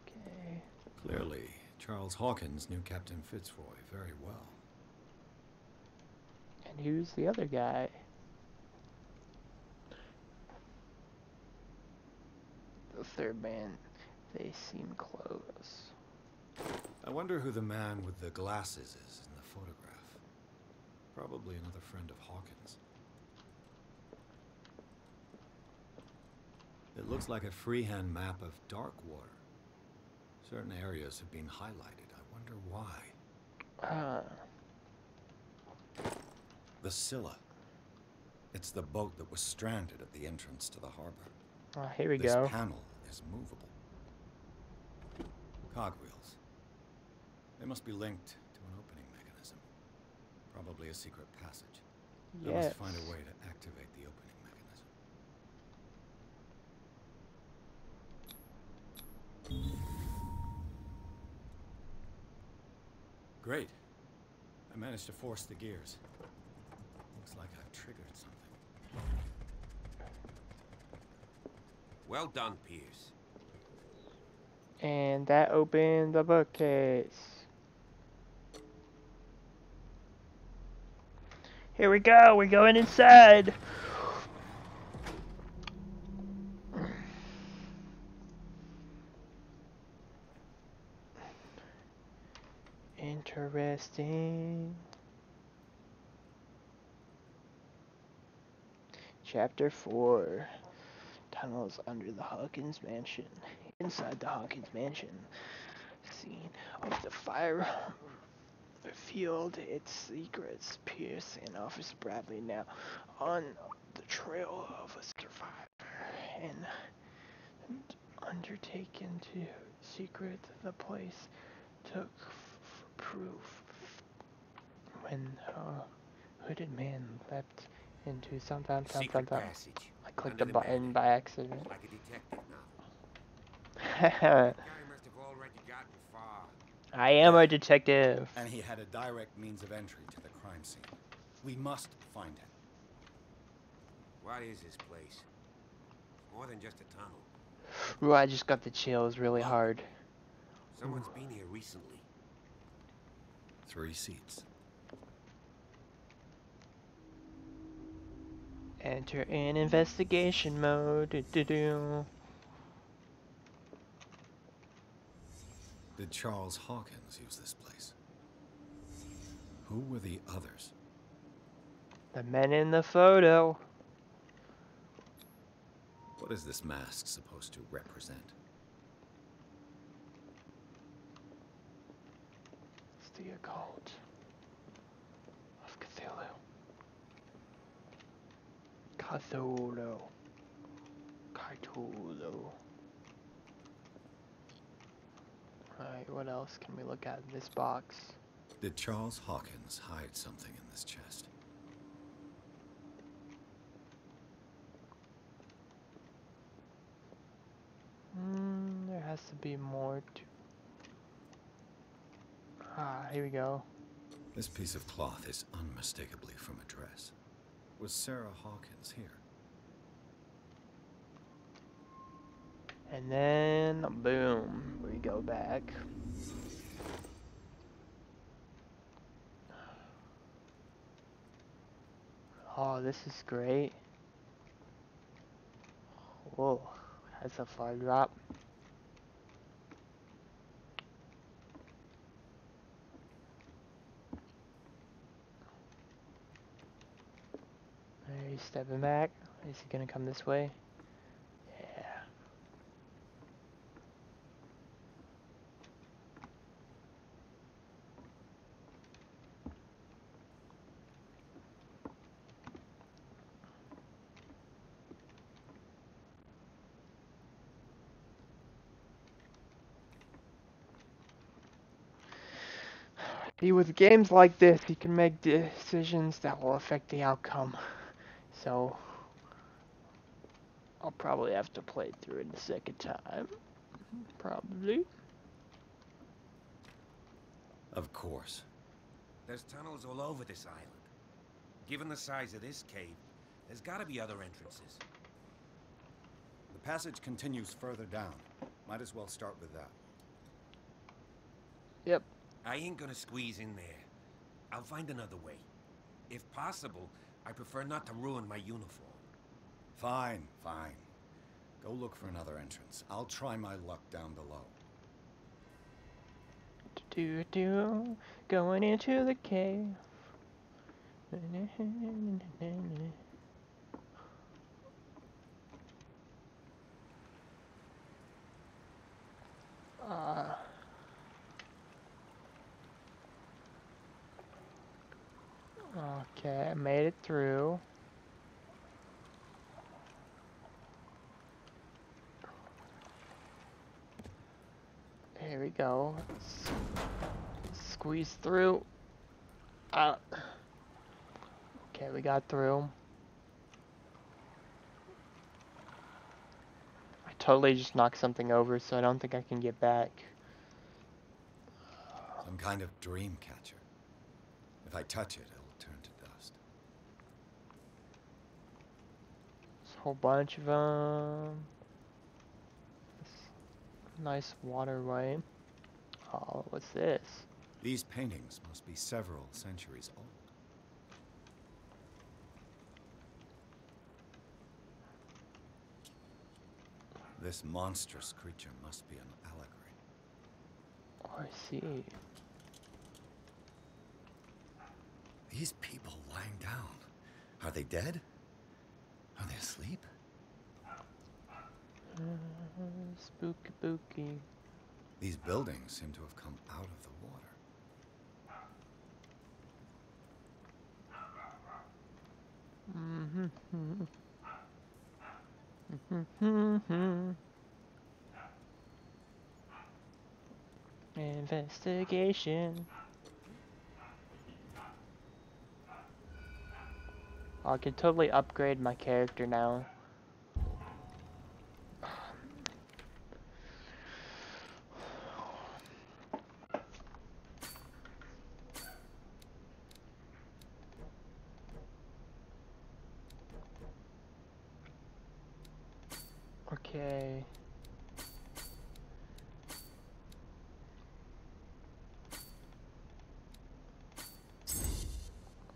Okay.
Clearly, Charles Hawkins knew Captain Fitzroy very well.
And who's the other guy? The third man. They seem close.
I wonder who the man with the glasses is in the photograph. Probably another friend of Hawkins. It looks like a freehand map of Darkwater. Certain areas have been highlighted. I wonder why. The Scylla. It's the boat that was stranded at the entrance to the harbor.
Oh, here we
This
go.
panel is movable. Cogwheels. They must be linked to an opening mechanism. Probably a secret passage. I
Yes.
must find a way to activate the opening mechanism. Great. I managed to force the gears. Looks like I've triggered something.
Well done, Pierce.
And that opened the bookcase. Here we go, we're going inside. Interesting. Chapter 4. Tunnels under the Hawkins mansion. Inside the Hawkins mansion. Scene of the fire revealed its secrets. Pierce and Officer Bradley now on the trail of a survivor and undertaken to secret the place took for proof. When a hooded man leapt into something.
Secret passage.
I clicked
Under
the
the
button
matting.
by accident.
Like a detective novel. That guy must have already gotten far.
I am a detective.
And he had a direct means of entry to the crime scene. We must find him.
What is this place? More than just a tunnel.
Ooh, I just got the chills really hard.
Someone's been here recently.
3 seats.
Enter in investigation mode. Do-do-do.
Did Charles Hawkins use this place? Who were the others?
The men in the photo.
What is this mask supposed to represent?
It's the occult of Cthulhu. Cthulhu. Cthulhu. Alright, what else can we look at in this box?
Did Charles Hawkins hide something in this chest?
There has to be more to... Ah, here we go.
This piece of cloth is unmistakably from a dress. Was Sarah Hawkins here?
And then, boom, we go back. Oh, this is great. Whoa, that's a far drop. He's stepping back. Is he gonna come this way? Yeah. See, with games like this, you can make decisions that will affect the outcome. So, I'll probably have to play through it a second time. Probably.
Of course.
There's tunnels all over this island. Given the size of this cave, there's gotta be other entrances.
The passage continues further down. Might as well start with that.
Yep.
I ain't gonna squeeze in there. I'll find another way. If possible, I prefer not to ruin my uniform.
Fine, fine. Go look for another entrance. I'll try my luck down below.
Do going into the cave. Okay, I made it through. Here we go. Squeeze through. Okay, we got through. I totally just knocked something over, so I don't think I can get back.
Some kind of dream catcher. If I touch it, it'll turn to dust.
There's a whole bunch of them. Nice waterway. Oh, what's this?
These paintings must be several centuries old. This monstrous creature must be an allegory.
Oh, I see.
These people lying down. Are they dead? Are they asleep?
Spooky booky.
These buildings seem to have come out of the water.
Investigation. I can totally upgrade my character now. Okay.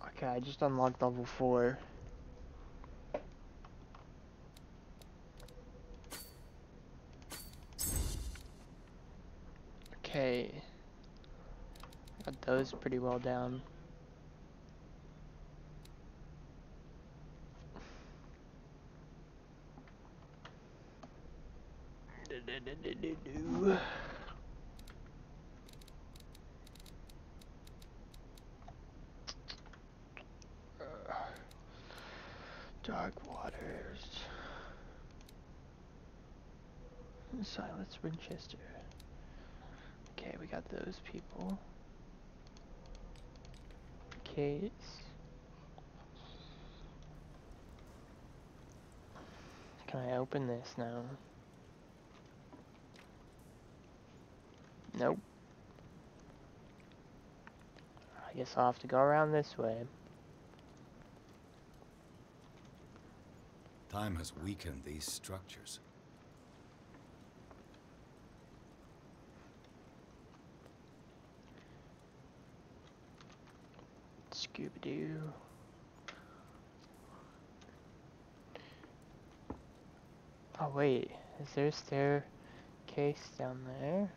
Okay, I just unlocked level 4. Okay. Got those pretty well down. Dark waters. Silence Winchester. Okay, we got those people. Case. Can I open this now? Nope. I guess I'll have to go around this way.
Time has weakened these structures.
Scooby-Doo. Oh wait, is there a staircase down there?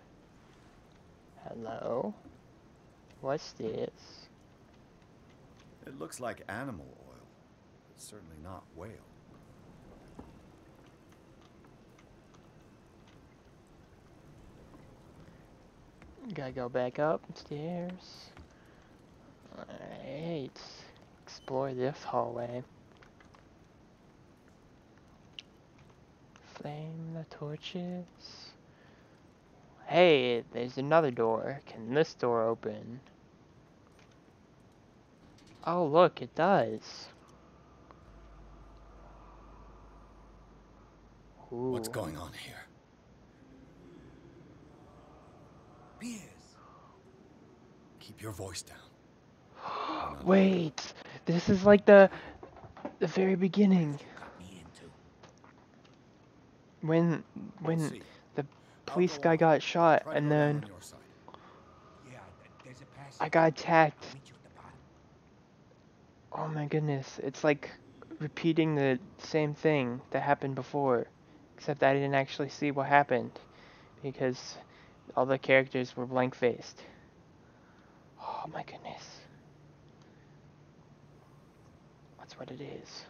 Hello? What's this?
It looks like animal oil, but certainly not whale.
Gotta go back upstairs. Alright, explore this hallway. Flame the torches. Hey, there's another door. Can this door open? Oh look, it does. Ooh.
What's going on here?
Piers.
Keep your voice down.
Wait, this is like the very beginning.
Got me into.
When
See.
the
I'll
police
go
guy
on.
got shot
Try to
and
go down
then
on your side.
Yeah, there's a passage.
I got attacked.
I'll meet you at the bottom.
Oh my goodness, it's like repeating the same thing that happened before, except I didn't actually see what happened because all the characters were blank-faced. Oh my goodness. That's what it is.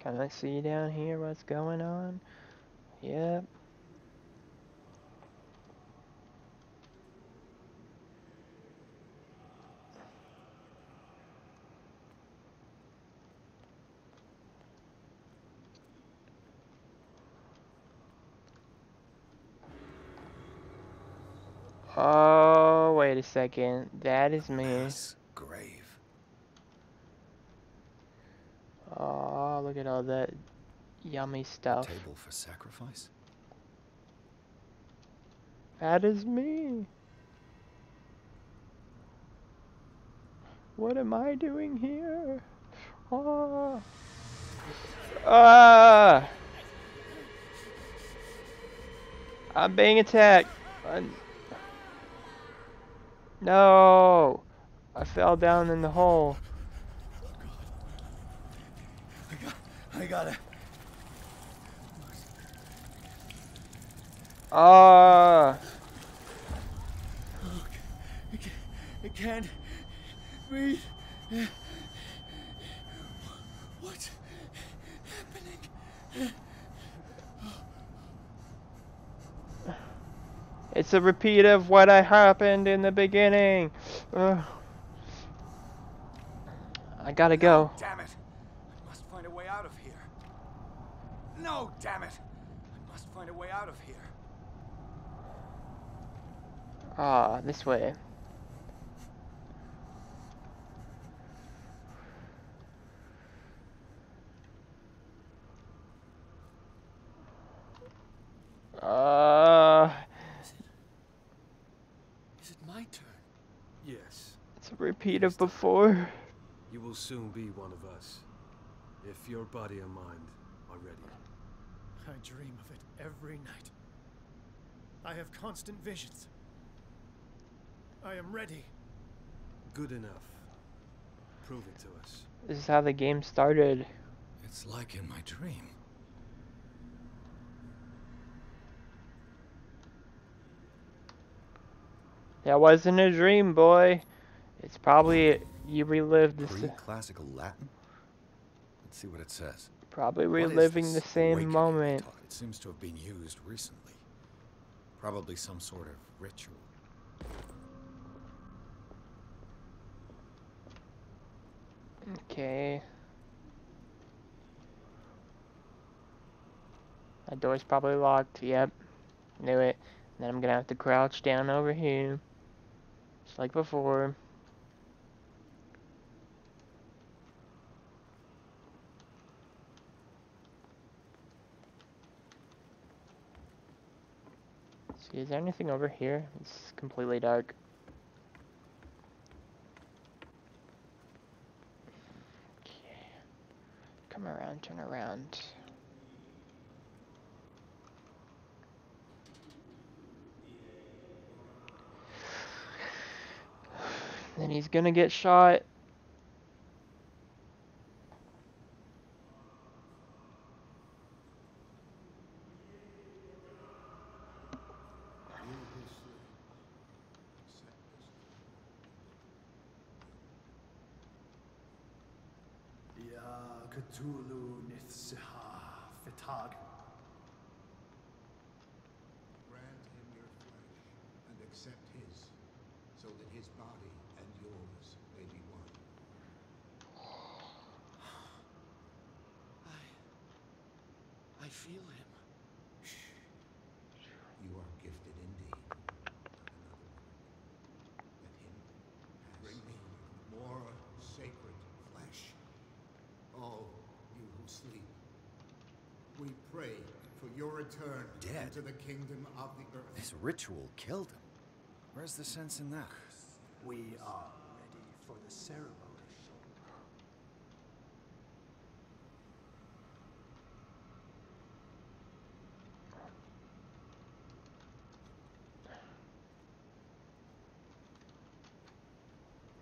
Can I see down here what's going on? Yep. Oh, wait a second. That is me.
Mass grave.
Oh, look at all that yummy stuff.
Table for sacrifice.
That is me. What am I doing here? Ah. Ah. I'm being attacked. No. I fell down in the hole.
I got it.
Ah.
I can't breathe. What's happening?
It's a repeat of what happened in the beginning. I gotta go.
Damn it! I must find a way out of here. No, damn it! I must find a way out of here.
Ah, this way.
Is it my turn? Yes.
It's a repeat of before.
You will soon be one of us, if your body and mind are ready.
I dream of it every night. I have constant visions. I am ready.
Good enough. Prove it to us.
This is how the game started.
It's like in my dream.
That wasn't a dream, boy. It's probably you relived this.
Pre-classical Latin? Let's see what it says.
Probably
What is
reliving
this
the same
awakening
moment.
they talk? It seems to have been used recently. Probably some sort of ritual.
Okay. That door's probably locked. Yep. Knew it. And then I'm gonna have to crouch down over here. Just like before. See, is there anything over here? It's completely dark. Okay. Come around, turn around. Then he's gonna get shot.
You who sleep, set this
Ya Cthulhu Nithsiha Fitag.
grant him your flesh and accept his, so that his body and yours may be one.
I feel him.
You are gifted indeed. Not another one. Let him pass. Bring me more sacred flesh. All you who sleep, we pray for your return
Dead?
into the kingdom of the earth.
This ritual killed him. Where's the sense in that?
We are ready for the ceremony.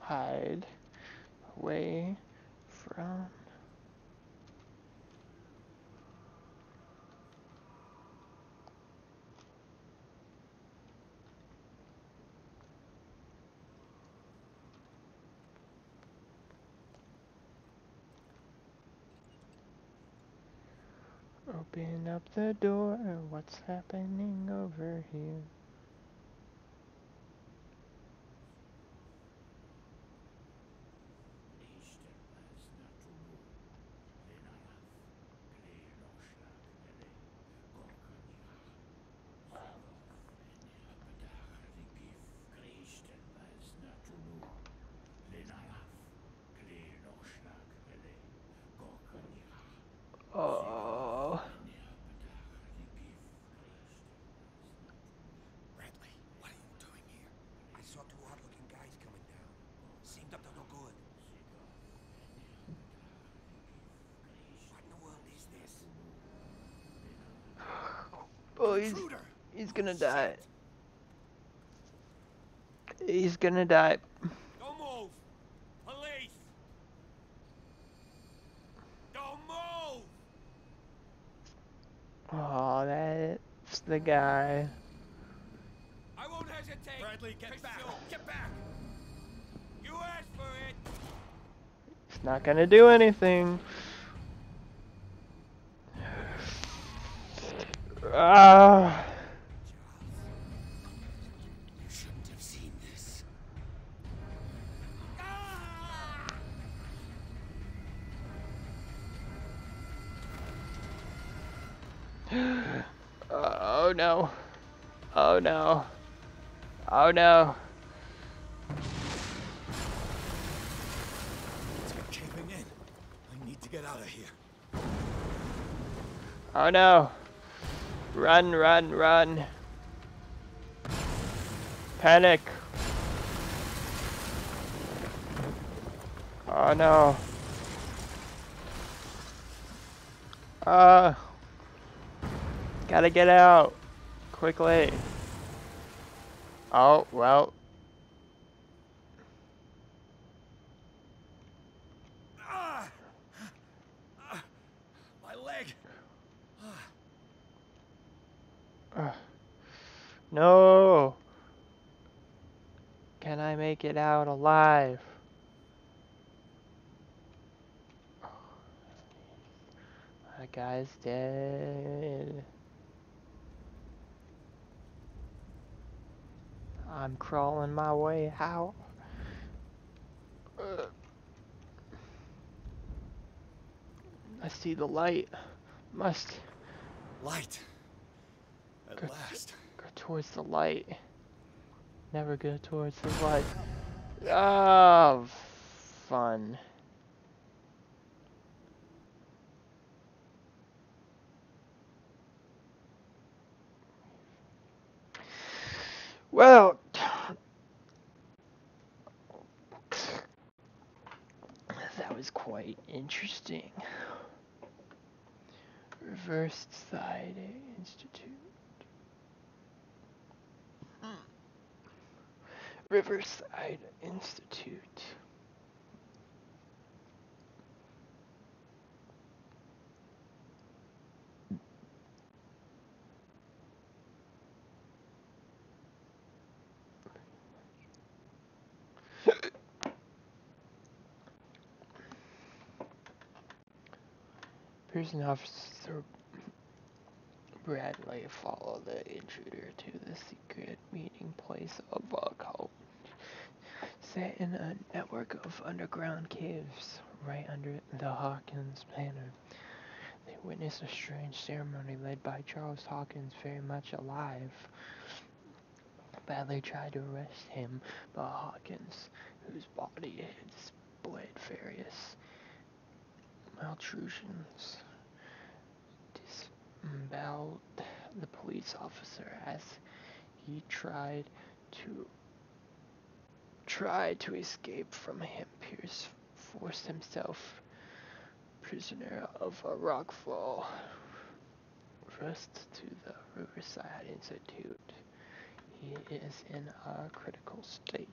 Hide away from. Open up the door. What's happening over here? Oh.
Bradley, what are you doing here?
I saw two odd-looking guys coming down. Seemed up to no good. What in the world is this?
Oh, he's gonna die. He's gonna die.
Don't move! Police! Don't move!
Oh, that's the guy.
I won't hesitate!
Bradley, get back!
Get back! You asked for it!
It's not gonna do anything. Ah.
You shouldn't have seen this.
Oh no. Oh no. Oh no.
It's caving in. I need to get out of here.
Oh no. Run, run, run. Panic. Oh no. Gotta get out. Quickly. Oh, well.
My leg!
No. Can I make it out alive? That guy's dead. I'm crawling my way out. I see the light. Must
Light. At
Go,
last.
go towards the light. Never go towards the light. Oh, fun. Well, that was quite interesting. Reversed Side Institute. Riverside Institute. Prison officer Bradley followed the intruder to the secret meeting place of a cult set in a network of underground caves right under the Hawkins Manor. They witnessed a strange ceremony led by Charles Hawkins, very much alive. Bradley tried to arrest him, but Hawkins, whose body had displayed various maltrusions, disemboweled the police officer as he tried to escape from him. Pierce forced himself prisoner of a rockfall, rushed to the Riverside Institute. He is in a critical state.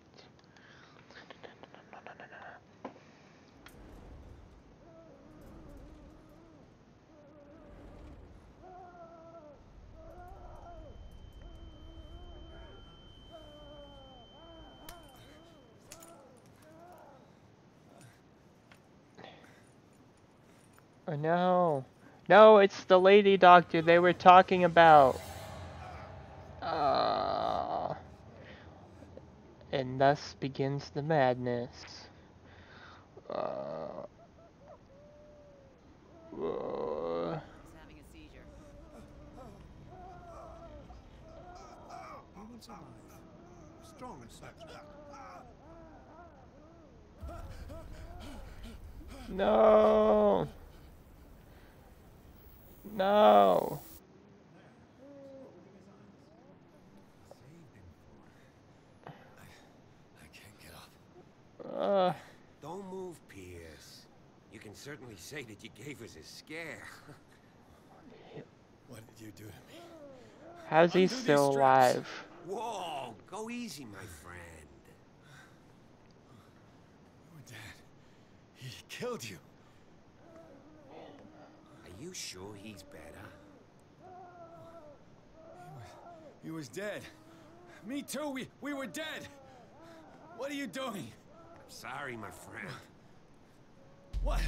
Oh no. No, it's the lady doctor they were talking about. And thus begins the madness. Uh,
He's having a seizure.
He will survive. Strong subject.
no. No.
Saved him for. I can't get up.
Uh,
Don't move, Pierce. You can certainly say that you gave us a scare.
What did you do to me?
how's he
Undo these
still
straps.
alive?
Whoa, go easy, my friend.
You were dead. He killed you.
Are you sure he's better?
He was dead. Me too. We were dead. What are you doing?
I'm sorry, my friend.
What?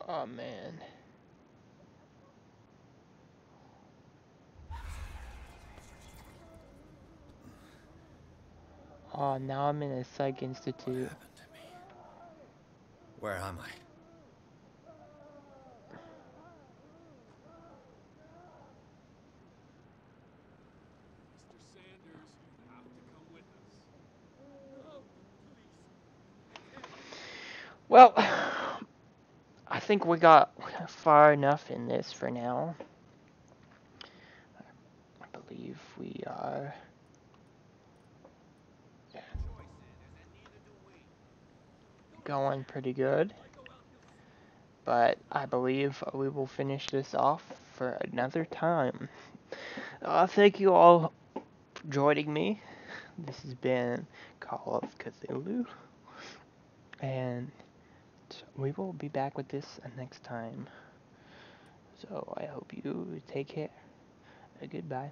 Oh man. Oh, now I'm in a psych institute.
Happened to me. Where am I?
Mr. Sanders, you have to come with us. No, please.
Well, I think we got far enough in this for now. I believe we are. Going pretty good. But I believe we will finish this off for another time. Thank you all for joining me. This has been Call of Cthulhu. And we will be back with this next time. So I hope you take care. Goodbye.